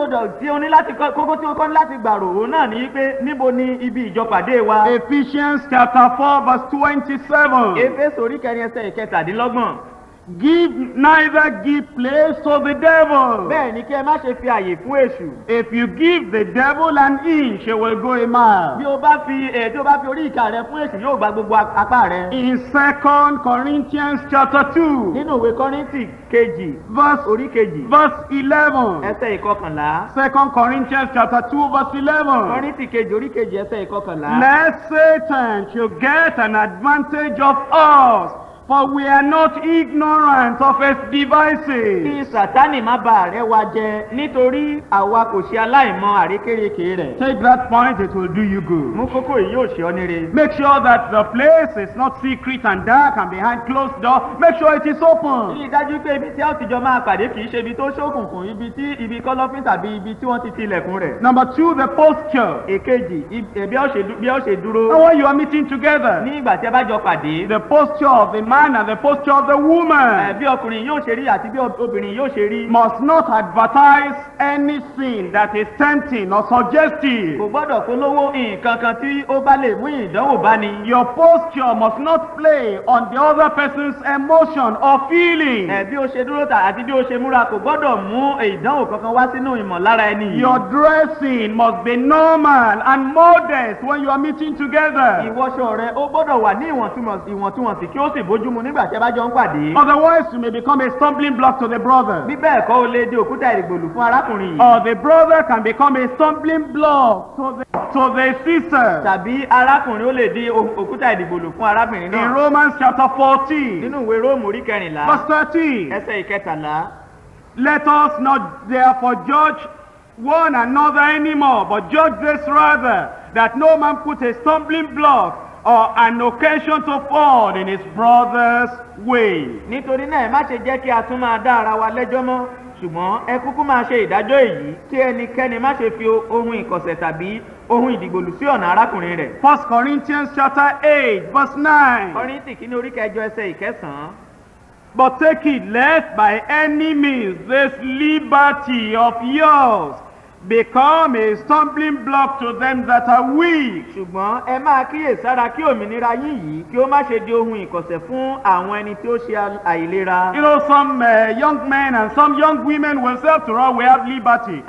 ó ní láti kókó tí ó kọ́ ní láti gbàrò òun náà ní pé níbo ni ibi ìjọpàdé wa. Ephesians chapter 4 verse 27. Éfésù orí kẹrin ẹsẹ̀ ìkẹtàdínlọ́gbọ̀n. Neither give place to the devil. Bẹ́ẹ̀ ni kí ẹ má ṣe fi àyè fún èṣù. If you give the devil an inch, he will go a Bí mile. o bá fi orí ìka rẹ fún èṣù yóò gba gbogbo apá rẹ. In 2 Corinthians chapter 2, Nínú ìwé Kọ́ríńtì kejì orí kejì verse 11. ẹsẹ̀ ìkọkànlá. 2 Corinthians chapter 2 verse 11. Kọ́ríńtì kejì orí kejì ẹsẹ̀ ìkọkànlá. Lest Satan should get an advantage of us, for we are not ignorant of his devices. Kí Sátánì má ba àrẹ wa jẹ nítorí àwa kò ṣe aláìmọ̀ àrékérekè rẹ̀. Take that point, it will do you good. Mú kókó yìí yóò ṣe ọ́ níre. Make sure that the place is not secret and dark and behind closed door. Make sure it is open. Rí i dájú pé ibi tí a ó ti jọ máa pàdé kì í ṣe ibi tó ṣókùnkùn, ibi kọ́lọ́fín tàbí ibi tí wọ́n ti tilẹ̀kùn rẹ̀. Number 2, the posture. Èkejì, bí a ó ṣe dúró. And when you are meeting together, Ní ìgbà tí a bá jọ pàdé. the posture of the man and the posture of the woman Bí ọkùnrin yóò ṣe rí àti bí obìnrin yóò ṣe rí. must not advertise any sin that is tempting or suggestive. Kò gbọ́dọ̀ polówó nǹkan kan tí ó bá lè mú ìdánwò bá ni. Your posture must not play on the other person's emotion or feeling. Bí ó ṣe dúró àti bí ó ṣe múra kò gbọ́dọ̀ mú ìdánwò kankan wá sínú ìmọ̀lára ẹni yìí. Your dressing must be normal and modest when you are meeting together. Ìwọṣọ rẹ ó gbọ́dọ̀ wà ní ìwọ̀ntúnwọ̀nsì kí ó sì bójúmu nígbà tí a bá jọ ń pàdé. Otherwise, you may become a stumbling block to the brother. Bí bẹ́ẹ̀ kọ́ ó lè di òkúta ìdìgbòlù fún arákùnrin yìí. Or the brother can become a stumbling block to the sister. Tàbí arákùnrin ó lè di òkúta ìdìgbòlù fún arábìnrin In náà. Romans chapter 14, Nínú ìwé Róòmù orí kẹrìnlá verse 13, ẹsẹ̀ ìkẹtàlá. let us not therefore judge one another anymore, but judge this rather, that no man put a stumbling block or an occasion to fall in his brother's way. Nítorí náà ẹ má ṣe jẹ́ kí a tún máa dá ara wa lẹ́jọ́ mọ́, ṣùgbọ́n ẹ kúkú máa ṣe ìdájọ́ èyí kí ẹnikẹ́ni má ṣe fi ohun ìkọ̀sẹ̀ tàbí ohun ìdìgbòlù sí ọ̀nà arákùnrin rẹ̀. 1 Corinthians chapter 8, verse 9. Kọ́ríńtì kìíní orí kẹjọ ẹsẹ̀ ìkẹsàn-án. But take it, lest by any means this liberty of yours become a stumbling block to them that are weak. Ṣùgbọ́n ẹ máa kíyèsára kí òmìnira yín yìí kí ó má ṣe di ohun ìkọ̀sẹ̀ fún àwọn ẹni tí ó ṣe àìlera. You know, some young men and some young women will say, after all, we have liberty.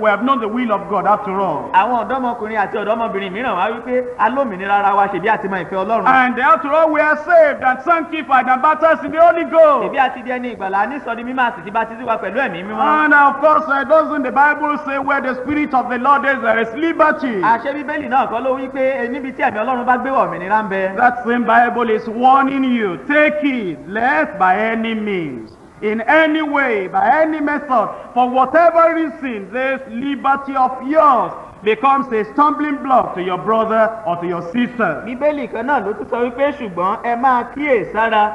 We have known the will of God, after all. Àwọn ọ̀dọ́mọkùnrin àti ọ̀dọ́mọbìnrin mìíràn wá wípé alómìnira ara wa ṣèbí àti mọ ìfẹ́ Ọlọ́run. And after all, we are saved and sanctified and baptized in the Holy Ghost. Ṣèbí àti di ẹni ìgbàlà ní sọdi mímọ́ àti ti bá títí wa pẹ̀lú ẹ̀mí mímọ́. And of course, doesn't the Bible say where the Spirit of the Lord is, there is liberty? Àṣẹ Bíbélì náà kọ́ ló wí pé níbi tí ẹ̀mí Ọlọ́run bá gbé wọ̀ òmìnira ń bẹ. That same Bible is warning you, take it, lest by any means, in any way, by any method, for whatever reason, this liberty of yours becomes a stumbling block to your brother or to your sister. Bíbélì kan náà ló tún sọ wípé ṣùgbọ́n ẹ máa kíyèsára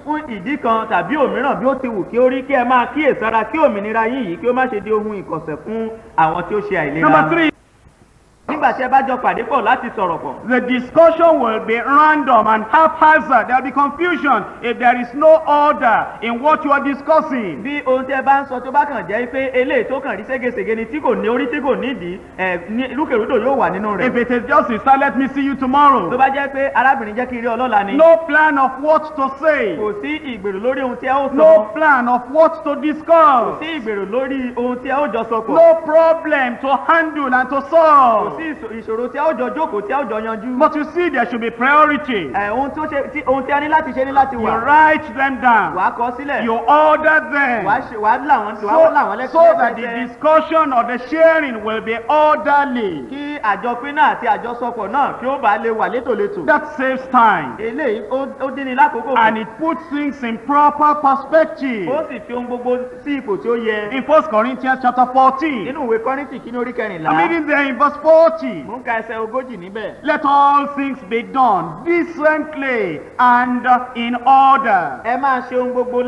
fún ìdí kan tàbí òmíràn bí ó ti wù kí ó rí kí ẹ máa kíyèsára kí òmìnira yín yìí kí ó má ṣe di ohun ìkọ̀sẹ̀ fún àwọn tí ó ṣe àìlera. Number 3. Nígbà tí ẹ bá jọ pàdé pọ̀ láti sọ̀rọ̀ pọ̀. The discussion will be random and haphazard. There will be confusion if there is no order in what you are discussing. Bí ohun tí ẹ bá ń sọ tó bá kàn jẹ́ pé eléyìí tó kàn rí ségesège ni tí kò ní orí tí kò nídìí rúkèrúdò yóò wà nínú rẹ̀. If it is just sister, let me see you tomorrow. Tó bá jẹ́ pé arábìnrin jẹ́ kí n rí ọlọ́la ni. No plan of what to say. Kò sí ìgbèrò lórí ohun tí ẹ ó sọ. No plan of what to Kò discuss. sí ìgbèrò lórí ohun tí ẹ ó jọ sọ pọ̀. No problem to handle and to Kò solve. sí ìṣòro tí a ó jọ jókòó tí a ó jọ yanjú. But you see, there should be priorities. ohun tí a ní láti ṣe ní láti You wà. write them down. wàá kọ sílẹ̀. You order them. wàá là wọ́n So that the discussion or the sharing will be orderly. kí àjọpín náà àti àjọsọpọ̀ náà kí ó bá lè wà létòlétò. That saves time. eléyìí ó dín ní lákòókò. And it puts things in proper perspective. ó sì fi ohun gbogbo sí ipò tí ó yẹ. In 1 Corinthians chapter 14, nínú ìwé Kọ́ríńtì kìíní orí kẹrìnlá. I'm reading there in verse 40. mò ń ka ẹsẹ̀ ogójì níbẹ̀. Let all things be done decently and in order. ẹ máa ṣe ohun gbogbo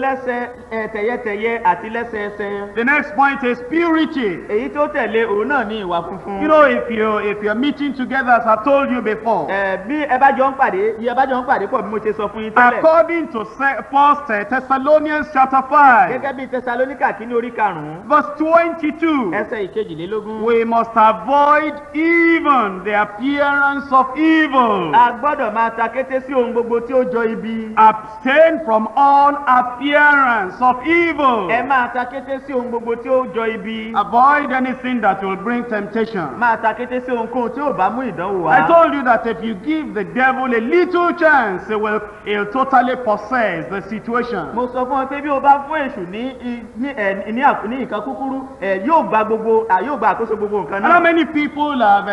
tẹ̀yẹtẹ̀yẹ àti lẹ́sẹẹsẹ. The next point is purity. èyí tó tẹ̀lé òun náà ní ìwà funfun. You know, if you're meeting together, as I've told you before, bí ẹ bá jọ ń pàdé pọ̀ bí mo ṣe sọ fún yín tẹ́lẹ̀. according to 1 Thessalonians chapter 5, gẹ́gẹ́ bí Tẹsalóníkà kìíní orí karùn-ún. verse 22, ẹsẹ̀ ìkejìlélógún. we must avoid even the appearance of evil. a gbọ́dọ̀ máa ta kété sí ohun gbogbo tí ó jọ ibi. Abstain from all appearance of evil. ẹ máa ta kété sí ohun gbogbo tí ó jọ ibi. Avoid anything that will bring temptation. máa ta kété sí ohunkóhun tí ó bá mú ìdánwò wá. I told you that if you give the devil a little chance, he'll totally possess the situation. mo sọ fún ọ pé bí o bá fún èṣù ní nǹkan kúkúrú yóò gba àkóso gbogbo nǹkan And how náà. many people have,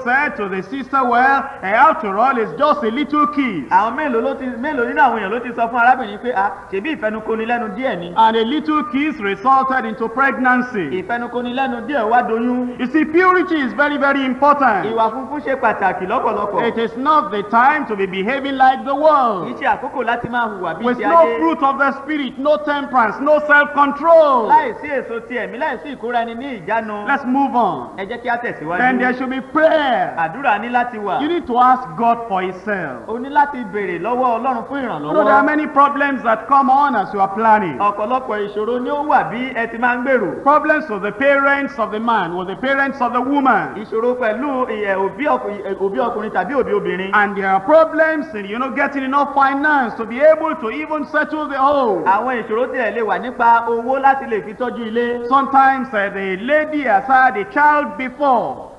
said to the sister, well, after all, it's just a little kiss. àwọn mélòó nínú àwọn èèyàn ló ti sọ fún arábìnrin pé ṣèbí ìfẹnukoni lẹ́nu díẹ̀ ni. And a little kiss resulted into pregnancy. ìfẹnukoni lẹ́nu díẹ̀ wá doyún. You see, purity is very, very important. ìwà funfun ṣe pàtàkì lọ́pọ̀lọpọ̀. It is not the time to be behaving like the world. kì í ṣe àkókò láti máa hùwà bíi With ti no ayé. fruit of the spirit, no temperance, no self-control. láìsí èso ti ẹ̀mí láìsí ìkóra ẹni ní ìjánu. Let's move on. ẹ jẹ́ kí á tẹ̀síwájú. Then there should be prayer. àdúrà ní láti wà. You need to ask God for Himself. o ní láti béèrè lọ́wọ́ Ọlọ́run fún You know, there are ìrànlọ́wọ́. many problems that come on as you are planning. ọ̀pọ̀lọpọ̀ ìṣòro ni ó wà bí ẹ ti máa ń gbèrò. Problems with the parents of the man, with the parents of the woman. ìṣòro pẹ̀lú òbí ọkùnrin tàbí òbí obìnrin. And there are problems in, getting enough finance to be able to even settle the home. àwọn ìṣòro tilẹ̀ lè wà nípa owó láti lè fi tọ́jú ilé. Sometimes the lady has had a child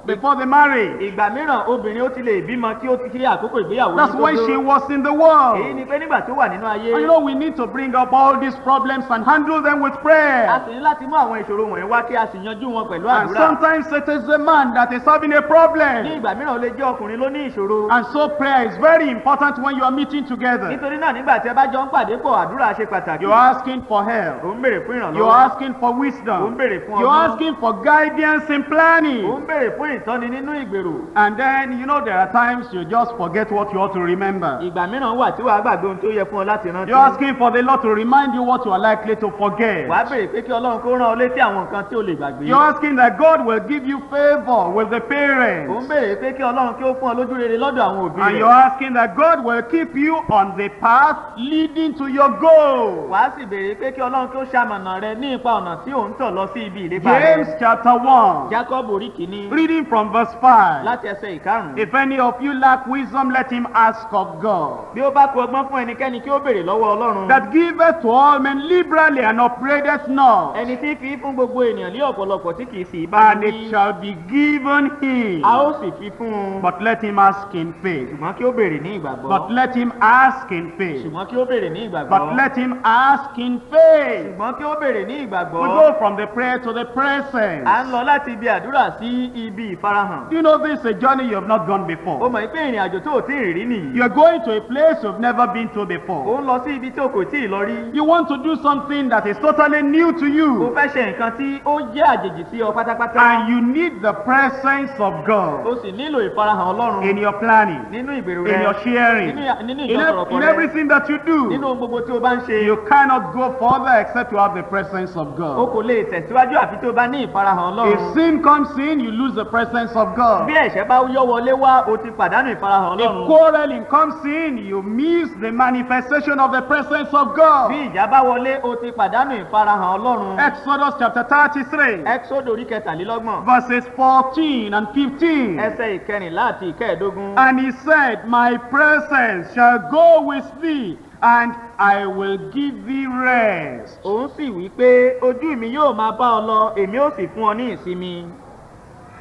before the marriage. ìgbà mìíràn obìnrin ó ti lè bímọ kí ó ti kí àkókò ìgbéyàwó That's ní when tó she dó. was in the world. èyí ni pé nígbà tó wà nínú ayé. And we need to bring up all these problems and handle them with a prayer. sì ní láti mú àwọn ìṣòro wọ̀nyí wá kí a sì yanjú wọn pẹ̀lú And àdúrà. sometimes it is the man that is having a ní problem. ìgbà mìíràn ó lè jẹ́ ọkùnrin ló ní ìṣòro. And so prayer is very important when you are meeting together. nítorí náà nígbà tí ẹ bá jọ ń pàdé pọ̀ àdúrà ṣe pàtàkì. You're asking for help. ò ń béèrè fún You're ìrànlọ́wọ́. asking for ò ń wisdom. béèrè fún You're ọgbọ́n. asking for guidance in ò planning. ń béèrè fún ìtọ́ni nínú ìgbèrò. And then, there are times you just forget what you ought to remember. ìgbà mìíràn wà tí wàá gbàgbé ohun tó yẹ fún ọ láti rántí. You're asking for the Lord to remind you what you are likely to forget. wàá béèrè pé kí Ọlọ́run kó rán ọ létí àwọn nǹkan tí o lè gbàgbé. You're asking that God will give you favor with the ò ń parents. béèrè pé kí Ọlọ́run kí ó fún ọ lójú rere lọ́dọ̀ àwọn òbí And rẹ̀. you're asking that God will keep you on the path leading to your goal. wàá sì béèrè pé kí Ọlọ́run kí ó ṣamọ̀nà rẹ ní ipa ọ̀nà tí ò ń tọ̀ lọ sí ibi ìlépa rẹ. James chapter 1, Jacob orí kìíní reading from verse 5. láti ẹsẹ̀ ìkarùn-ún. If any of you lack wisdom, let him ask of God, bí ó bá kù ọgbọ́n fún ẹnikẹ́ni kí ó béèrè lọ́wọ́ Ọlọ́run. that giveth to all men liberally and upbraideth not, ẹni tí fi fún gbogbo ènìyàn ní ọ̀pọ̀lọpọ̀ tí kìí sì bá and it shall be given him. a ó sì fi fún un. But let him ask in faith. ṣùgbọ́n kí ó béèrè ní ìgbàgbọ́. But let him ask in faith. ṣùgbọ́n kí ó béèrè ní ìgbàgbọ́. But let him ask in faith. ṣùgbọ́n kí ó béèrè ní ìgbàgbọ́. We go from the prayer to the presence. à ń lọ láti ibi àdúrà sí ibi ìfarahàn. You know, this is a journey you have not gone ó before. mọ̀ pé ìrìn àjò tó ò tí ì rí nìyí. You are going to a place you've never been to ó before. ń lọ sí ibi tí o kò tí ì lọ rí. You want to do something that is totally new to o you. fẹ́ ṣe nǹkan tí ó jẹ́ àjèjì sí ọ pátápátá. And you need the presence of God o sì nílò ìfarahàn Ọlọ́run. in your planning, nínú ìgbèrò in rẹ. your sharing, nínú in ìjọsọ̀rọ̀pọ̀ rẹ. everything that you nínú do. ohun gbogbo tí o bá ń ṣe. You cannot go further except you have the presence of o God. kò lè tẹ̀síwájú àfi tí o bá ní ìfarahàn If Ọlọ́run. sin comes in, you lose the presence of God. bí ẹ̀ṣẹ̀ bá yọ wọlé wá o ti pàdánù ìfarahàn If Ọlọ́run. quarreling comes in, you miss the manifestation of the presence of God. bí ìjà bá wọlé o ti pàdánù ìfarahàn Ọlọ́run. Exodus chapter 33, Ẹ́kísódù orí kẹtàlélọ́gbọ̀n. verses 14 and 15. ẹsẹ̀ ìkẹrìnlá àti ìkẹẹ̀dógún. And he said, My presence shall go with thee, and I will give thee rest. òun sì wí pé ojú mi yóò máa bá ọ lọ èmi ó sì fún ọ ní ìsinmi.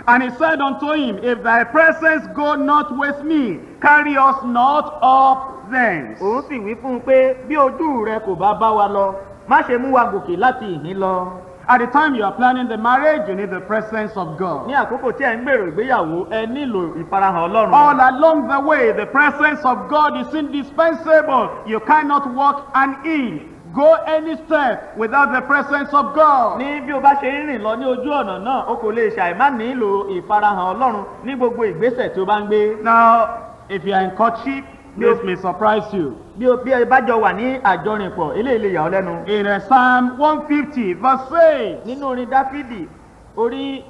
And he said unto him, If thy presence go not with me, carry us not up thence. Òun sì wí fún un pé bí ojú rẹ kò bá bá wa lọ, má ṣe mú wa gòkè láti ìhín lọ. At the time you are planning the marriage, you need the presence of God. Ní àkókò tí ẹ ń gbèrò ìgbéyàwó, ẹ nílò ìfarahàn Ọlọ́run. All along the way, the presence of God is indispensable. You cannot walk an inch, go any step without the presence of God. Ní bí o bá ṣe ń rìn lọ ní ojú ọ̀nà náà, o kò lè ṣàìmá nílò ìfarahàn Ọlọ́run ní gbogbo ìgbésẹ̀ tí o bá ń gbé. Now, if you are in courtship, this may surprise you. Bí ẹ bá jọ wà ní àjọrìnpọ̀, eléyìí lè yà ọ́ lẹ́nu. In Psalm 150, verse 8. Nínú orin Dáfídì, orí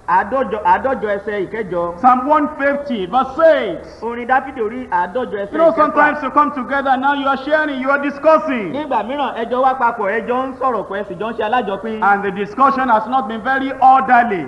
àádọ́jọ ẹsẹ̀ ìkẹjọ. Psalm 150, verse 8. Orin Dáfídì orí àádọ́jọ ẹsẹ̀ ìkẹjọ. You know, sometimes you come together, now you are sharing, you are discussing. Nígbà mìíràn, ẹjọ́ wá papọ̀, ẹjọ́ ń sọ̀rọ̀ pọ̀, ẹ sì jọ ń ṣe alájọpín. And the discussion has not been very orderly.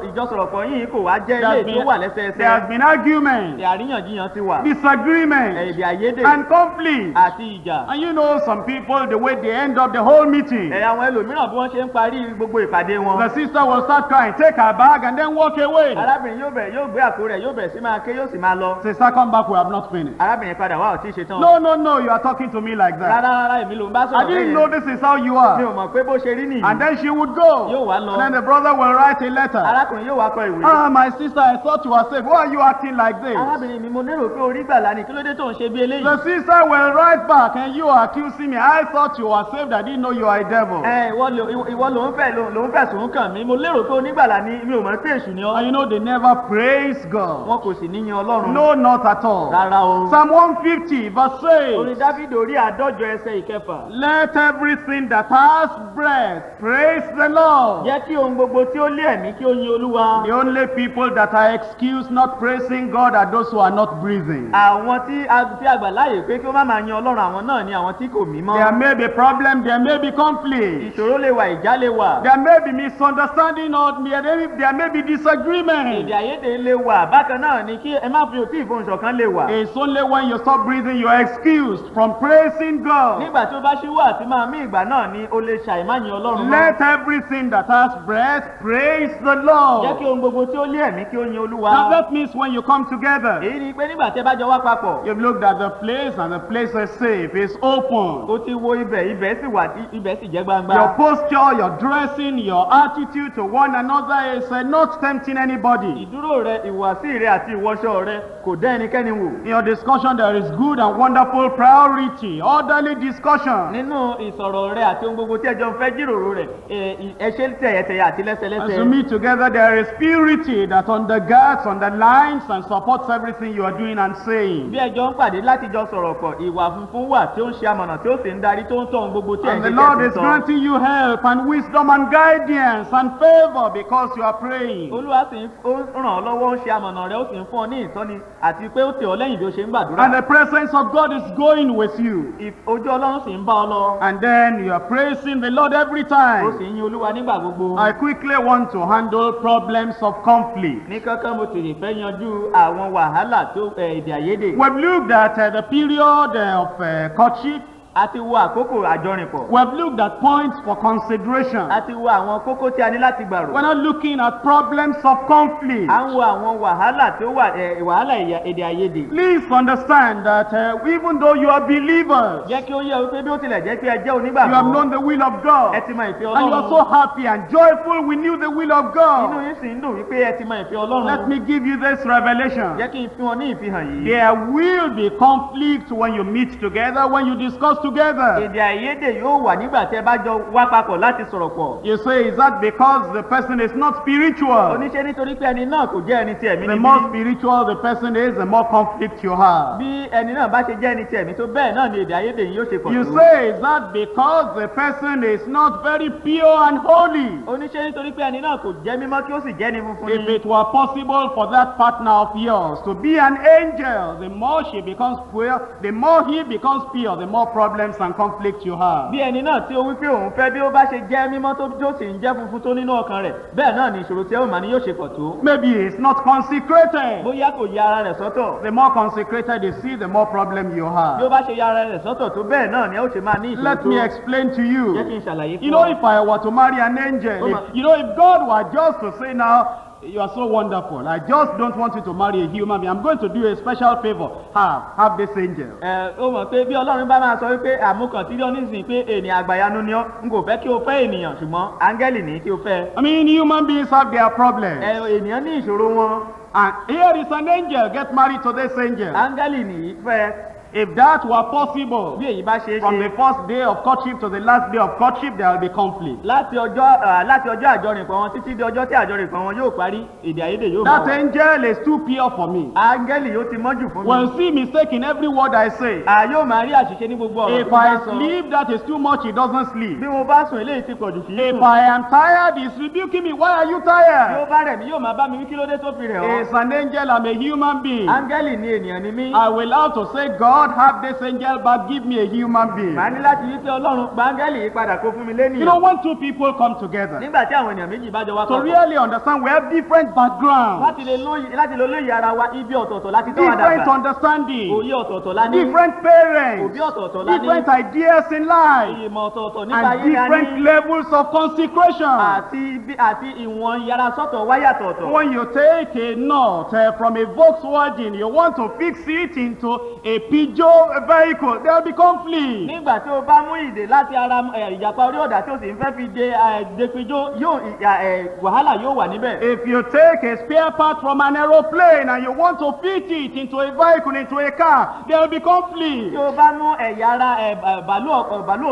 Ìjọsọ̀rọ̀pọ̀ yìí kò wá jẹ́ ilé tó wà lẹ́sẹẹsẹ. There has been argument, Àríyànjiyàn ti wà. disagreement, Èdè àìyedè and conflict. àti ìjà. And you know, some people, the way they end up the whole meeting, Àwọn ẹlòmíràn bí wọ́n ṣe ń parí gbogbo ìpàdé wọn. the sister will start crying, take her bag, and then walk away. Arábìnrin yóò gbé àpò rẹ̀, yóò bẹ̀rẹ̀ sí máa ké, yóò sì máa lọ. Sister, come back, we have not finished. Arábìnrin padà wá, ò tí ì ṣe tán. No, you are talking to me like that. Rárá, èmi ló ń bá I sọ̀rọ̀ didn't know this is how you Mi are. ò mọ̀ pé bó ṣe rí nìyí. And then she would go. Yóò wá lọ. And then the brother will write a letter. Arákùnrin yóò wá kọ ìwé. Ah, my sister, I thought you were safe. Why are you acting like this? Arábìnrin mi, mo lérò pé orí gbàlà ni, kí ló dé tó ń ṣe bí eléyìí? The sister will write back, and you are accusing me. I thought you were saved. I didn't know you are a devil. Ìwọ ló ń fẹ̀sùn kàn mí. Mo lérò pé onígbàlà ni, mi ò mọ̀ pé èṣù ni ọ́. And you know, they never praise God. Wọn kò sì níyan Ọlọ́run. No, not at all. Rárá o. Psalm 150, verse 8. Orin Dáfídì orí àádọ́jọ ẹsẹ̀ ìkẹfà. Let everything that has breath praise the Lord. Jẹ́ kí ohun gbogbo tí ó lé ẹ̀mí kí ó yin Olúwa. The only people that are excused not praising God are those who are not breathing. Àwọn tí a gbà láàyè pé kí ó má máa yin Ọlọ́run, àwọn náà ni àwọn tí kò mí mọ́. There may be problem, there may be conflict. Ìṣòro lè wà, ìjà lè wà. There may be misunderstanding, or there may be disagreement. Èdè àìyedè lè wà. Bákan náà ni kí ẹ má fi òtí ìfohùnṣọ̀kan lè wà. It's only when you stop breathing you are excused from praising God. Nígbà tí ó bá ṣíwọ́ àti máa mí, ìgbà náà ni o lè ṣàìmáyin Ọlọ́run mọ́. Let everything that has breath praise the Jẹ́ Lord. kí ohun gbogbo tí ó lé ẹ̀mí kí ó yin Olúwa. Now that means when you come together, Èyí ni pé nígbà tí ẹ bá jọ wá papọ̀, you've looked at the place and the place is safe, it's open. o ti wo ibẹ̀, ibẹ̀ sì wà, ibẹ̀ sì jẹ́ gbangba. Your posture, your dressing, your attitude to one another is not tempting anybody. Ìdúró rẹ, ìwàsí rẹ àti ìwọṣọ rẹ kò dá ẹnikẹ́ni wò. In your discussion, there is good and wonderful priority, orderly discussion. Nínú ìsọ̀rọ̀ rẹ àti ohun gbogbo tí ẹjọ́ ń fẹ́ jíròrò rẹ̀, ẹ ṣe tẹ̀yẹ̀tẹ̀yẹ̀ àti As you lẹ́sẹlẹ́sẹ. meet together, there is purity that undergirds, underlines, and supports everything you are doing and saying. Bí ẹjọ́ ń pàdé láti jọ sọ̀rọ̀ pọ̀, ìwà funfun wà tí ó ń ṣe amọ̀nà tí ó sì ń darí tó ń tọ́ ohun gbogbo tí ẹ̀ ń And ṣe the Lord tẹ̀sí is sọ. granting you help and wisdom and guidance and favor because you are praying. Olúwa sì ń ràn ọ́ lọ́wọ́, ó ń ṣe amọ̀nà rẹ, ó sì ń fún ọ ní ìtọ́ni àti pé ó tẹ̀ ọ́ lẹ́yìn bí ó ṣe ń And gbàdúrà. the presence of God is going with you. Ojú Ọlọ́run sì ń bá ọ lọ. And then you are praising the Lord every Ó time. sì ń yin Olúwa nígbà gbogbo. I quickly want to handle problems of conflict. Ní kankan mo tètè fẹ́ yanjú àwọn wàhálà tó èdè àìyedè. We've looked at the period of courtship. A ti wo àkókò àjọrìnpọ̀. We've looked at points for consideration. A ti wo àwọn kókó tí a ní láti gbàrò. We're not looking at problems of conflict. À ń wo àwọn wàhálà tó wà wàhálà èdè àìyedè. Please understand that even though you are believers, Jẹ́ kí ó yé ọ pé bí ó tilẹ̀ jẹ́ pé ẹ jẹ́ you have onígbàgbọ́, known the will of God, ẹ ti mọ ìfẹ́ and you are Ọlọ́run. so happy and joyful we knew the will of Inú God. yín sì ń dùn wípé ẹ ti mọ ìfẹ́ Ọlọ́run. Let me give you this revelation. Jẹ́ kí n fún ọ ní ìfihàn yìí. There will be conflict when you meet together, when you discuss together. Èdè àìyedè yóò wà nígbà tí ẹ bá jọ wá papọ̀ láti sọ̀rọ̀ pọ̀. You say, is that because the person is not spiritual? Oníṣẹ́ nítorí pé ẹni náà kò jẹ́ ẹni tí ẹ̀mí The ni more bí. spiritual the person is, the more conflict you have. Bí ẹni náà bá ṣe jẹ́ ẹni tí ẹ̀mí tó bẹ́ẹ̀ náà ni èdè àìyedè yìí yóò ṣe pọ̀ You tó. say, is that because the person is not very pure and holy? Oníṣẹ́ nítorí pé ẹni náà kò jẹ́ mímọ́ kí ó sì jẹ́ ni funfun If ni. it were possible for that partner of yours to be an angel, the more she becomes pure, the more he becomes pure, the more problems and conflict you have. Bí ẹni náà tí ó wí pé òun fẹ́ bí ó bá ṣe jẹ́ mímọ́ tó sì ń jẹ́ funfun tó nínú ọkàn rẹ̀, bẹ́ẹ̀ náà ni ìṣòro tí ẹ ó máa ní yóò ṣe pọ̀ tó. Maybe he's not consecrated. Bóyá kò ya ara rẹ̀ sọ́tọ̀. The more consecrated you see, the more problem you Bí ó have. bá ṣe ya ara rẹ̀ sọ́tọ̀ tó bẹ́ẹ̀ náà ni ẹ ó ṣe máa ní ìṣòro Let tó. me explain to Jẹ́ kí you. n ṣàlàyé You fún know, ọ. if I were to marry an angel, Come on. if, you know, if God were just to say now, you are so wonderful. I just don't want you to marry a human being. I'm going to do a special favor. Have this angel. Ó mọ̀ pé bí Ọlọ́run bá máa sọ wípé àmúkàn tí ó ní sìn pé ènìyàn àgbàyanu ni ọ́, n kò fẹ́ kí o fẹ́ ènìyàn ṣùgbọ́n áńgẹ́lì ní kí o fẹ́. I mean, human beings have their problems. Ènìyàn ní ìṣòro wọn. And here is an angel. Get married to this angel. Áńgẹ́lì nìyí fẹ́. If that were possible, Bí èyí bá ṣe é from the ṣe. first day of courtship to the last day of courtship, there will be conflict. Láti ọjọ́ àjọrìnpọ̀ wọn títí di ọjọ́ tí àjọrìnpọ̀ wọn yóò parí, èdè àìyedè yóò That máa wà. angel is too pure for me. Áńgẹ́lì yóò ti mọ́jù fún mi. Will see mistake in every word I say. Yóò máa rí àṣìṣe ní gbogbo ọ̀rọ̀ If tó bá I sọ. sleep, that is too much. He doesn't sleep. Bí mo bá sùn eléyìí ti pọ̀jù kì í If sùn. I am tired, he's rebuking me. Why are you Bí ó tired? bá rẹ̀ mí yóò máa bá mi wí kí ló dé tó fi rẹ̀ ọ́. It's an angel. I'm a human being. Áńgẹ́lì ni ènìyàn ni mí. I will have to say, God, have this angel back. Give me a human being. Màá ní láti wí pé Ọlọ́run gba áńgẹ́lì yìí padà kó fún mi You know, lénìyàn. when two people come together, Nígbà tí àwọn ènìyàn méjì bá jọ wá to papọ̀. really understand, we have different backgrounds, Láti lè lóye ara wa ibi ọ̀tọ̀ọ̀tọ̀ láti tọ́ wa different dàgbà. understanding, Òye ọ̀tọ̀ọ̀tọ̀ la ní. different parents, Òbí ọ̀tọ̀ọ̀tọ̀ la ní. different ideas in life, Ìmọ̀ ọ̀tọ̀ọ̀tọ̀ nípa and ayé la different ní. levels of consecration. Àti ìwọ̀n yàrá sọ́tọ̀ wáyà tọ̀ọ̀tọ̀. When you take a nut from a Volkswagen, you want to fix it into a Peugeot vehicle, there will be conflict. Nígbà tí o bá mú ìdè láti ara ìjàpá orí ọ̀dà tí o sì ń fẹ́ fi de pijó wàhálà yóò wà níbẹ̀. If you take a spare part from an aeroplane and you want to fit it into a vehicle, into a car, there will be conflict. Tí o bá mú ẹ̀yà ara bàálù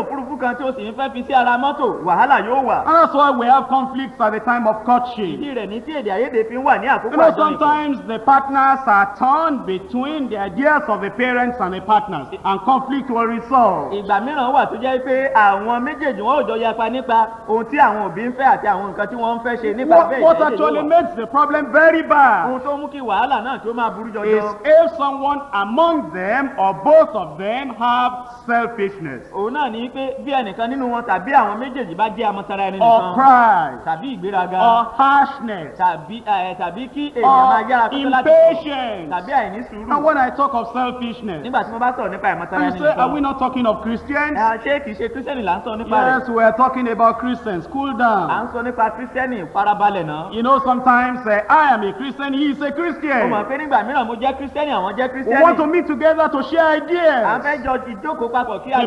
òfurufú kan tí o sì ń fẹ́ fi sí ara mọ́tò wàhálà yóò wà. And that's why we have conflicts at the time of courtship. Ìdí rẹ̀ ní tí èdè àìyedè fi ń wà ní You àkókò know, àjọyìnpọ̀. sometimes the partners are torn between the ideas of the parents and the partners, and conflict will resolve. Ìgbà mìíràn wà tó jẹ́ pé àwọn méjèèjì wọn ò jọ yapa nípa ohun tí àwọn òbí ń fẹ́ àti àwọn nǹkan tí wọ́n ń fẹ́ ṣe nípa bẹ́ẹ̀ What ìdílé actually yóò wà. makes the problem very bad Ohun tó mú kí wàhálà náà tí ó máa burú is jọjọ. if someone among them or both of them have selfishness Òun náà ní pé bí ẹnìkan nínú wọn tàbí àwọn méjèèjì bá jẹ́ amọ̀tara ẹni or nìkan pride tàbí ìgbéraga or harshness tàbí kí èèyàn máa yára or kótó láti impatience. tàbí àìní And sùúrù. when I talk of selfishness, Nígbà tí mo bá sọ̀rọ̀ nípa ìmọ̀tara you ẹni say, are we nìkan. not talking of Christians? Ṣé kìí ṣe kírísítẹ́nì là ń sọ nípa rẹ̀? Yes, we are talking about Christians. Cool À down. ń sọ nípa kírísítẹ́nì farabalẹ̀ náà. You know, sometimes I am a Christian, he is a Mo mọ̀ Christian. pé nígbà mìíràn mo jẹ́ kírísítẹ́nì àwọn jẹ́ We want to kírísítẹ́nì. meet together to share À ń ideas. fẹ́ jọ ìjókòó papọ̀ kí a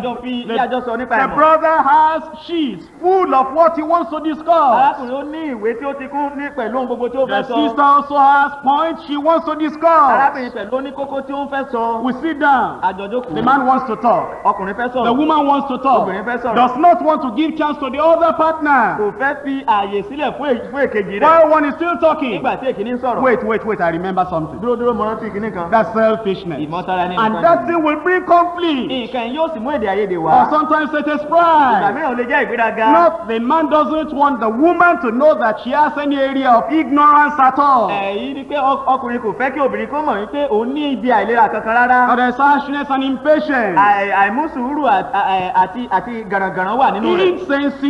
jọ sọ nípa The ìmọ̀. brother has sheets full of what he wants to discuss. Arákùnrin ó ní ìwé tí ó ti kún ní pẹ̀lú ohun gbogbo tí ó The fẹ́ sọ. sister also has points she wants to discuss. Arábìnrin pẹ̀lú ó ní kókó tí ó ń fẹ́ sọ. We sit down. Àjọjókòó. The man wants to talk. Ọkùnrin fẹ́ The sọ̀rọ̀. woman wants to talk. Obìnrin fẹ́ sọ̀rọ̀. Does not want to give chance to the other partner. Kò fẹ́ fi ààyè sílẹ̀ fún èkejì rẹ̀. While one is still talking. Nígbà tí èkìní ń sọ̀rọ̀. Wait, I remember something. Dúró mo rántí ìkíní kan. That's selfishness. Ìmọ̀tara ẹni And nìkan that ni. thing will bring conflict. Nǹkan yìí yóò sì mú èdè àìyedè Or wá. sometimes it is Ìgbà pride. mìíràn ó lè jẹ́ ìgbéraga. Not the man doesn't want the woman to know that she has any area of ignorance at all. Èyí ni pé ọkùnrin kò fẹ́ kí obìnrin kó mọ̀ wípé òun ní ibi àìlera kankan rárá. Or there's harshness and impatience. Àìmúsùúrù àti gàràngàràn wà nínú rẹ̀.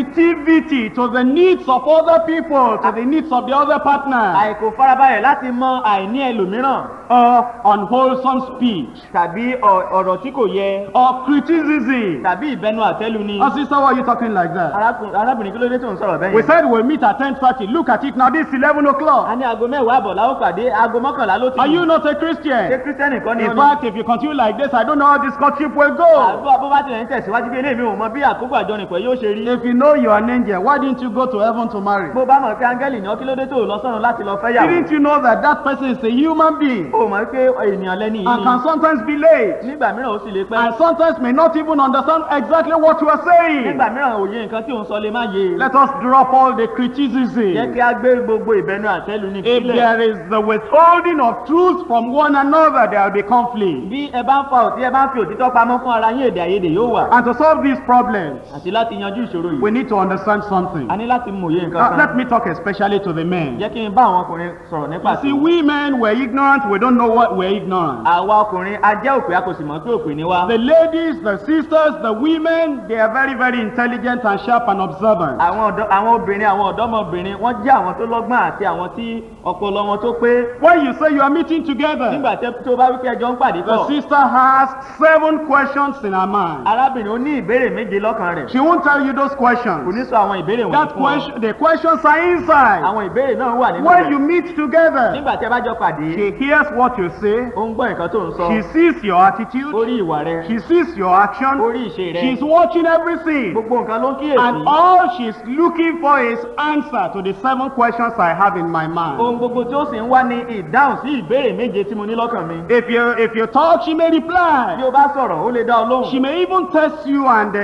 Insensitivity to the needs of other people, to the needs of the other partner. Àìkò farabalẹ̀ láti mọ àìní ẹlòmíràn. Or unwholesome speech. Tàbí ọ̀rọ̀ tí kò yẹ. Or criticism. Tàbí ìbẹnu àtẹ́lu ni. Oh, sister, why are you talking like that? Arábìnrin kí ló dé tó ń sọ̀rọ̀ bẹ́ẹ̀ We yẹn? said we'll meet at 10:30. Look at it now. This is 11 o'clock. A ní aago mẹ́wàá àbọ̀ la ó pàdé aago mọ́kànlá ló ti Are you lù. not a Ṣé Christian? kírísítẹ́nì kan ni In ó ní? fact, if you continue like this, I don't know how this courtship will go. Àbúrò bó bá tilẹ̀ ń tẹ̀síwájú bí eléyìí mi ò mọ bí àkókò àjọyìnpọ̀ yóò ṣe rí. If you know you're an angel, why didn't you go to heaven to marry? Bó bá mọ̀ pé áńgẹ́lì ni ọ́ kí ló dé tó lọ sọ́run láti lọ fẹ́yàwó. Didn't you know that that person is a human being Ó mọ̀ pé ènìyàn lẹ́ni and yìí can ni. sometimes be late Nígbà mìíràn ó sì lè pẹ́. and sometimes may not even understand exactly what you are saying? Nígbà mìíràn òye nǹkan tí òun sọ lè má yé. Let us drop all the Jẹ́ criticism. kí á gbé gbogbo ìbẹnu àtẹ́lu ní If sílẹ̀. there is the withholding of truth from one another, there will be conflict. Bí ẹ bá ń fi òtítọ́ pamọ́ fún ara yín èdè àìyedè yóò wà. And to solve these problems, Àti láti yanjú ìṣòro we yìí. need to understand something. A ní láti mòye nǹkan Let kan. me talk especially to the men. Jẹ́ kí n bá àwọn ọkùnrin sọ̀rọ̀ nípa You see, tí. we men were ignorant. We don't know what we're ignorant. Àwa ọkùnrin a jẹ́ òpè a kò sì mọ̀ pé òpè ni wá. The ladies, the sisters, the women, they are very, very intelligent and sharp and observant. Àwọn obìnrin àwọn ọ̀dọ́mọbìnrin wọ́n jẹ́ àwọn tó lọ́gbọ́n àti àwọn tí ọpọlọ wọn tó pé. When you say you are meeting together, Nígbà tó bá wípé ẹjọ́ ń pàdé the pọ̀. sister has 7 questions in her mind. arábìnrin ó ní ìbéèrè méje lọ́kàn rẹ̀. She won't tell you those kò questions. ní sọ àwọn ìbéèrè wọ̀nyí That fún ọ. question, the questions are inside. àwọn ìbéèrè náà wà nínú When you rẹ̀. meet together, nígbà tí ẹ bá jọ pàdé she hears what you say. ó ń gbọ́ nǹkan tó ń sọ. She sees your attitude. ó rí ìwà rẹ. She sees your action. ó rí ìṣe rẹ. She's watching everything. gbogbo nǹkan ló ń And kíyèsí. all she's looking for is answer to the 7 questions I have in my mind. ohun gbogbo tí ó sì ń wá ní ìdáhùn sí ìbéèrè méje tí mo ní lọ́kàn mi. If you talk, she may bí reply. o bá sọ̀rọ̀ ó lè dá ọ lóhùn. She may even test you and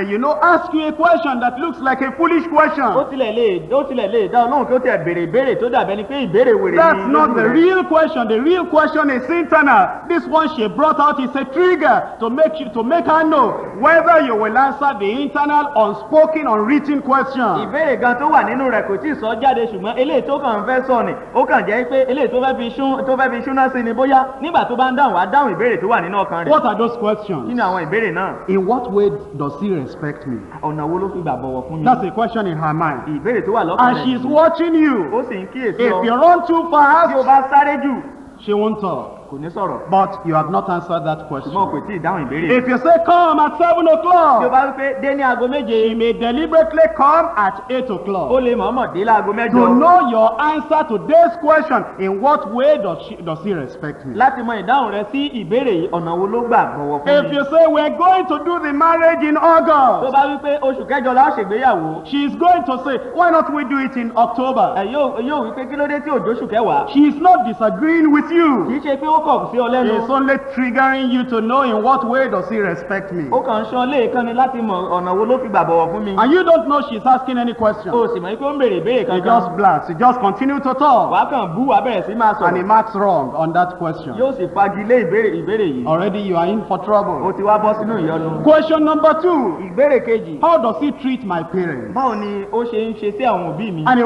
ask you a question that looks like a foolish ó question. tilẹ̀ lè dá ọ lóhùn kí ó tẹ̀ béèrè ìbéèrè tó dàbẹ́ ni pé ìbéèrè wèrè ni. That's not the lójú rẹ. real question. The real question is internal. This one she brought out is a trigger to make her know whether you will answer the internal unspoken unwritten question. ìbéèrè gan tó wà nínú rẹ̀ kò tí ì sọ jáde ṣùgbọ́n eléyìí tó kàn ń fẹ́ sọ ni ó kàn jẹ́ pé eléyìí tó fẹ́ fi ṣúná sí ni bóyá nígbà tó bá ń dáhùn wá dáhùn ìbéèrè tó wà nínú ọkàn rẹ̀. What are those kí questions? ni àwọn ìbéèrè náà? In what way does he respect me? ọ̀nà wo ló fi gbà bọ̀wọ̀ fún That's mi? a question in her mind. ìbéèrè tó wà lọ́kàn And rẹ̀ she's nìyí. watching ó you. sì ń kíyèsí If you ọ. run too tí o fast, bá sáré jù she won't talk. kò ní sọ̀rọ̀. But you have not answered that ṣùgbọ́n question. kò tí ì dáhùn ìbéèrè. If you say come at 7 tí o o'clock, bá wí pé dé ní aago méje she may deliberately come at 8 ó o'clock. lè mọ̀ọ́mọ̀ dé láago mẹ́jọ. To know your answer to this question, in what way does he respect me? láti mọ ìdáhùn rẹ sí ìbéèrè yìí ọ̀nà wo ló gbà bọ̀wọ̀ fún If mi. you say we're going to do the marriage in tó August, bá wí pé oṣù kẹjọ la ó ṣègbéyàwó. she's going to say, why not we do it in October? yóò wí pé kí ló dé tí òjò oṣù kẹwàá. She is not disagreeing with kì you. í ṣe pé ó kọ̀ sí ọ lẹ́nu. It's only triggering you to know in what way does he respect me. ó kàn ń ṣan léèkan ni láti mọ ọ̀nà wo ló fi gbà bọ̀wọ̀ fún mi. And you don't know she's asking any question. o sì mọ̀ pé ó ń béèrè ìbéèrè He just kankan. blast. He just continue to talk. wàá kàn bú wàá bẹ̀rẹ̀ sí máa And he sọ̀rọ̀. marks wrong on that question. yóò sì fagilé ìbéèrè yìí. Already you are in for o trouble. ti wá bọ́ sínú ìyọnu. Question number 2. ìbéèrè kejì. How does he treat my parents? báwo ni ó ṣe ń ṣe sí àwọn òbí mi. And he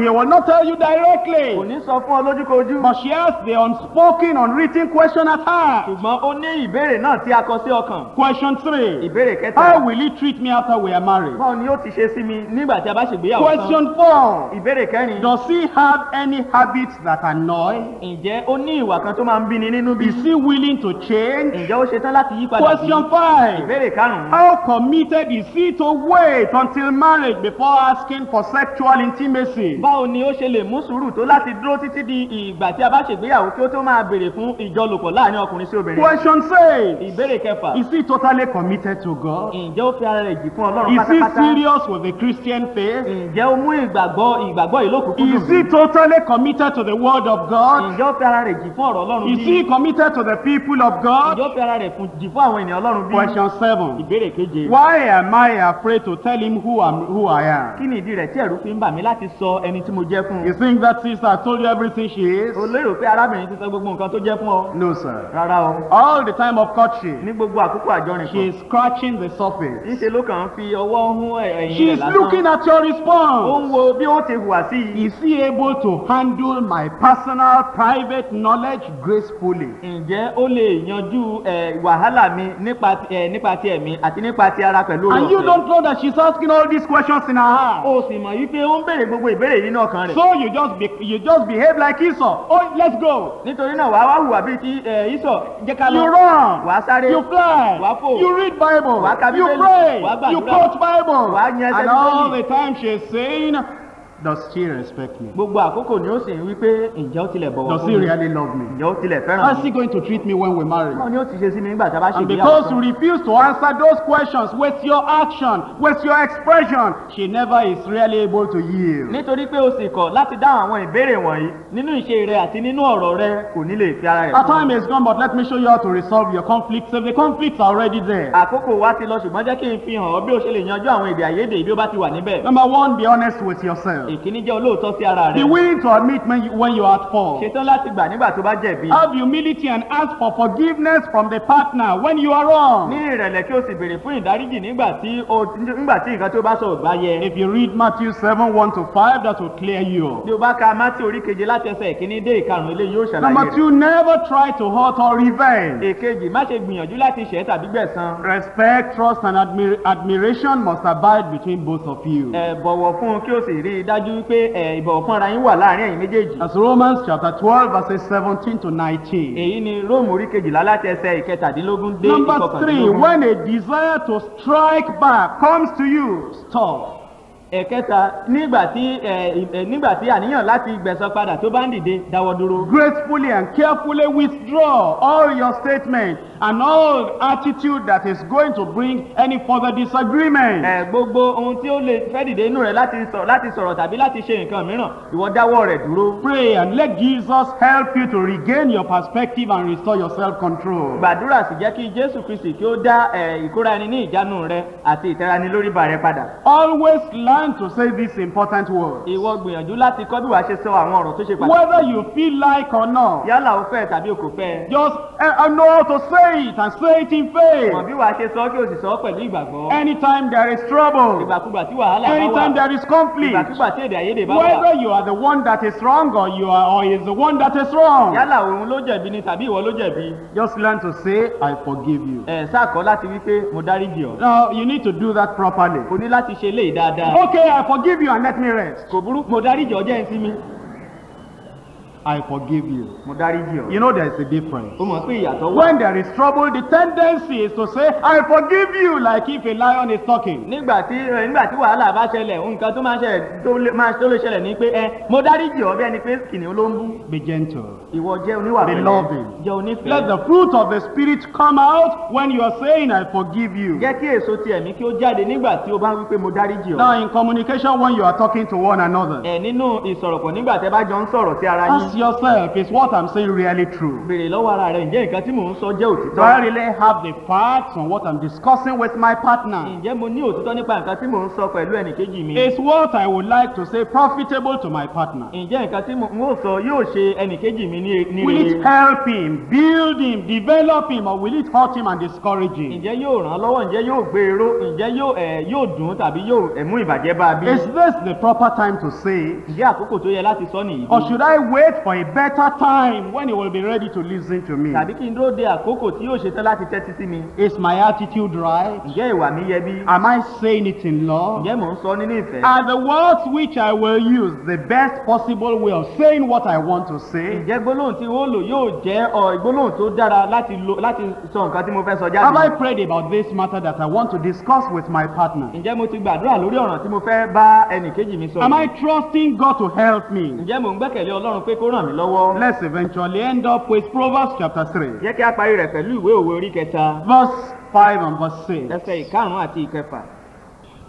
will not tell you kò directly. ní sọ fún ọ lójúkojú. But she has the unspoken, unwritten question at her. ṣùgbọ́n ó ní ìbéèrè náà tí a kọ sí ọkàn. Question 3. ìbéèrè kẹta. How will he treat me after we are married? báwo ni ó ti ṣe sí mi nígbà tí a bá ṣègbéyàwó tán. Question 4. ìbéèrè kẹrin. Does he have any habits that annoy? ǹjẹ́ ó ní ìwà kan tó máa ń bíni nínú bí? Is he willing to change? ǹjẹ́ ó ṣetán láti yí padà bí? Question 5. ìbéèrè karùn-ún. How committed is he to wait until marriage before asking for sexual intimacy? báwo ni ó ṣe lè mú sùúrù tó láti dúró títí di ìgbà tí a bá ṣègbéyàwó kí ó tó máa béèrè fún ìjọlòpọ̀ láàrin ọkùnrin sí obìnrin? Question 6. ìbéèrè kẹfà. Is he totally committed to God? ǹjẹ́ ó fi ara rẹ̀ jì fún ọlọ́run Is he pátápátá? serious with the Christian faith? ǹjẹ́ ó mú ìgbàgbọ́ yìí lókùnkúndùn? Is he totally committed to the word of God? ǹjẹ́ ó fi ara rẹ̀ jì fún ọ̀rọ̀ ọlọ́run Is bí? he committed to the people of God? ǹjẹ́ ó fi ara rẹ̀ jì fún àwọn ènìyàn ọlọ́run bí? Question 7. ìbéèrè keje. Why am I afraid to tell him who I am? kí ni ìdí rẹ̀ tí ẹ̀rù fi ń bà mí láti sọ ẹni tí mo jẹ́ fún You un? think that sister has told you everything she is? o lérò pé arábìnrin ti sọ gbogbo nǹkan tó jẹ́ fún ọ? No, sir. rárá o. All the time of courtship, ní gbogbo àkókò àjọrìn she kan is scratching the surface. níṣe ló kàn ń fi ọwọ́ hún ẹ̀yìn She rẹ̀ is lásán. looking at your ó ń response. wo bí ó ti hùwà sí i. Is he able to handle my personal, private knowledge gracefully? ǹjẹ́ ó lè yanjú wàhálà mi nípa ti ẹ̀mí àti nípa ti ara pẹ̀lú And you ọ̀fẹ́? don't know that she's asking all these questions in her heart. o sì mọ̀ wípé ó ń béèrè gbogbo ìbéèrè yìí nínú ọkàn rẹ̀. So you just behave like Esau. Oh, let's go. nítorí náà wàá wá hùwà bíi ti ìsọ̀ jẹ́ ká You lọ. run. wàá sáré. You fly. wàá fò. You read Bible. wàá ka You Bíbélì. pray. wàá gbàdúrà. You quote Bible. wàá yan ẹsẹ̀ And all Bíbélì. the time she is saying, does she respect me? gbogbo àkókò ni ó sì ń wí pé ǹjẹ́ ó tilẹ̀ bọ̀wọ̀ Does fún he mi? really love me? ǹjẹ́ ó tilẹ̀ fẹ́ràn How is mi? he going to treat me when we marry? báwo ni ó ti ṣe sí mi nígbà tí a bá And ṣègbéyàwó because you tán? refuse to answer those questions with your action, with your expression, she never is really able to yield. nítorí pé o sì kọ̀ láti dáhùn àwọn ìbéèrè wọ̀nyí nínú ìṣe rẹ àti nínú ọ̀rọ̀ rẹ kò ní lè fi ara rẹ̀ Our fún ọ. time is gone, but let me show you how to resolve your conflicts. If the conflicts are already there. àkókò wa ti lọ ṣùgbọ́n jẹ́ kí n fi hàn ọ́ bí o ṣe lè yanjú àwọn èdè àìyedè bí ó bá ti wà níbẹ̀. Number 1, be honest with yourself. ìkíní jẹ́ olóòótọ́ sí ara Be rẹ. willing to admit when you are at fault. ṣetán láti gbà nígbà tó bá jẹ̀bi. Have humility and ask for forgiveness from the partner when you are wrong. ní ìrẹ̀lẹ̀ kí o sì béèrè fún ìdáríjì nígbà tí nǹkan tí o bá sọ ò bá yẹ. If you read Matthew 7:1-5, that will clear you. bí o bá ka Mátì orí keje láti ẹsẹ̀ ìkíní dé ìkarùn-ún eléyìí yóò ṣàlàyé Number rẹ̀. 2, never try to hurt or revenge. èkejì má ṣe gbìyànjú láti ṣẹ̀ tàbí gbẹ̀san. Respect, trust, and admiration must abide between both of you. bọ̀wọ̀ fún un kí o sì rí i dájú dájú wípé ìbọ̀wọ̀ fún ara yín wà láàrin ẹ̀yin méjèèjì. As Romans chapter 12 verses 17 to 19. èyí ni Róòmù orí kejìlá láti ẹsẹ̀ ìkẹtàdínlógún dé Number 3, ìkọkàndínlógún. when a desire to strike back comes to you, stop. ẹ̀kẹta, nígbà tí àníyàn láti gbẹ̀san padà tó bá ń dìde, dáwọ́ dúró. Gracefully and carefully withdraw all your statements and all attitude that is going to bring any further disagreement. Gbogbo ohun tí ó lè fẹ́ dìde inú rẹ̀ láti sọ̀rọ̀ tàbí láti ṣe nǹkan mìíràn, ìwọ dáwọ́ rẹ̀ dúró. Pray and let Jesus help you to regain your perspective and restore your self-control. Gbàdúrà sì jẹ́ kí Jésù Kristi kí ó dá ìkóra ẹni ní ìjánu rẹ àti ìtẹrani lórí bà rẹ padà. Always learn to say these important words. Ìwọ gbìyànjú láti kọ́ bí wàá ṣe sọ àwọn ọ̀rọ̀ tó ṣe pàtàkì. Whether you feel like or not, Yálà o fẹ́ tàbí o kò fẹ́. just know how to say it and say it in faith. Mọ̀ bí wàá ṣe sọ kí o sì sọ pẹ̀lú ìgbàgbọ́. Anytime there is trouble, Ìgbàkúgbà tí wàhálà bá wà. anytime there is conflict, Ìgbàkúgbà tí èdè àìyedè bá wà. whether you are the one that is wrong or is the one that is wrong, Yálà òun ló jẹ̀bi ni tàbí ìwọ ló jẹ̀bi. just learn to say, I forgive you. Sáàkọ́ láti wí pé mo dáríjì ọ́. Now, you need to do that properly. O ní láti ṣe eléyìí dáadáa. Okay, I forgive you and let me rest. Kò burú, mo dáríjì ọ́, jẹ́ ń sinmi. I forgive you. Mo dáríjì ọ́. You know there is a difference. O mọ̀ pé ìyàtọ̀ wà. When there is trouble, the tendency is to say, I forgive you, like if a lion is talking. Nígbà tí wàhálà bá ṣẹlẹ̀, nǹkan tó máa ṣẹlẹ̀ tó lè ṣẹlẹ̀ ni pé mo dáríjì ọ́ bí ẹni pé kìnìún ló ń bú. Be gentle. Ìwọ jẹ́ oníwà Be pẹ̀lẹ́. loving. Jẹ́ onífẹ̀ẹ́. Let the fruit of the Spirit come out when you are saying, I forgive you. Jẹ́ kí èso ti ẹ̀mí kí ó jáde nígbà tí o bá ń wí pé mo dáríjì ọ́. Now, in communication, when you are talking to one another, Nínú ìsọ̀rọ̀pọ̀ nígbà tẹ́ bá jọ ń sọ̀rọ̀ sí ara ask yín. yourself, is what I'm saying really true? Béèrè lọ́wọ́ ara rẹ̀, ǹjẹ́ nǹkan tí mò ń sọ jẹ́ òtítọ́? Do I really have the facts on what I'm discussing with my partner? Ǹjẹ́ mo ní òtítọ́ nípa nǹkan tí mò ń sọ pẹ̀lú ẹnìkejì mi? Is what I would like to say profitable to my partner? Ǹjẹ́ nǹkan tí mò ń sọ yóò ṣe ẹnìkejì mi ní Will it rere? help him, build him, develop him, or will it hurt him and discourage him? Ǹjẹ́ yóò ràn án lọ́wọ́? Ǹjẹ́ yóò gbé e ró? Ǹjẹ́ yóò dùn tàbí yóò mú ìbàjẹ́ bá a bí? Is this the proper time to say? Ǹjẹ́ àkókò tó yẹ láti sọ nìyí? Or should I wait for a better time when he will be ready to listen to me? Tàbí kí n dúró de àkókò tí yóò ṣetán láti tẹ́tí sí mi? Is my attitude right? Ǹjẹ́ ìwà mi yẹ bí? Am I saying it in love? Ǹjẹ́ mò ń sọ nínú ìfẹ́? Are the words which I will use the best possible way of saying what I want to say? Ǹjẹ́ gbólóhùn tí ó lò yóò jẹ́ gbólóhùn tó dára láti sọ nǹkan tí mo fẹ́ sọ Have I jáde? prayed about this matter that I want to discuss with my partner? Ǹjẹ́ mo ti gbàdúrà lórí ọ̀ràn tí mo fẹ́ bá ẹnìkejì mi sọ? Am I trusting God to help me? Ǹjẹ́ mò ń gbẹ́kẹ̀lé Ọlọ́run pé kó ràn mí lọ́wọ́? Let's eventually end up with Proverbs chapter 3, Jẹ́ kí a parí rẹ̀ pẹ̀lú ìwé òwe orí kẹta, verse 5 and verse 6. ẹsẹ̀ ìkarùn-ún àti ìkẹfà.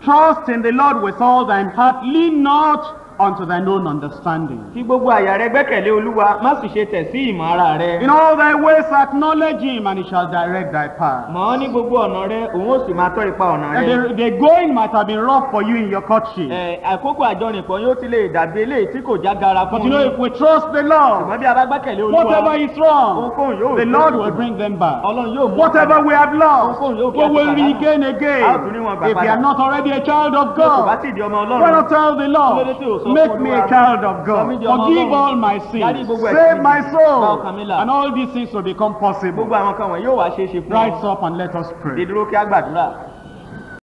Trust in the Lord with all thine heart, lean not unto thine own understanding. Fi gbogbo àyà rẹ gbẹ́kẹ̀lé Olúwa, má sì ṣe tẹ̀ sí ìmọ̀ ara rẹ. In all thy ways acknowledge him, and he shall direct thy path. Mọ̀ ọ́ ní gbogbo ọ̀nà rẹ, òun ó sì máa tọ́ ipa ọ̀nà rẹ. And the going might have been rough for you in your courtship. Àkókò àjọrìnpọ̀ yóò ti lè dàbí eléyìí tí kò jágara But fún you know, if we trust the Lord, Ṣùgbọ́n bí a bá gbẹ́kẹ̀lé Olúwa, whatever is wrong, ohunkóhun yóò the Lord will bring them back. Ọlọ́run yóò mú Whatever we have lost, Ohunkóhun yóò fi we will àti pàdánù. regain A ó tún ní wọn again. gbà If you padà. are not already a child of Bí o kò bá God, sì di ọmọ why Ọlọ́run, not tell the Lord, make me a child of God, forgive all my sins, save my soul, and all these things will become possible. gbogbo àwọn kan wọ̀nyí yóò wá ṣe é ṣe fún ọ. Rise up and let us pray. Dìdúró kí á gbàdúrà.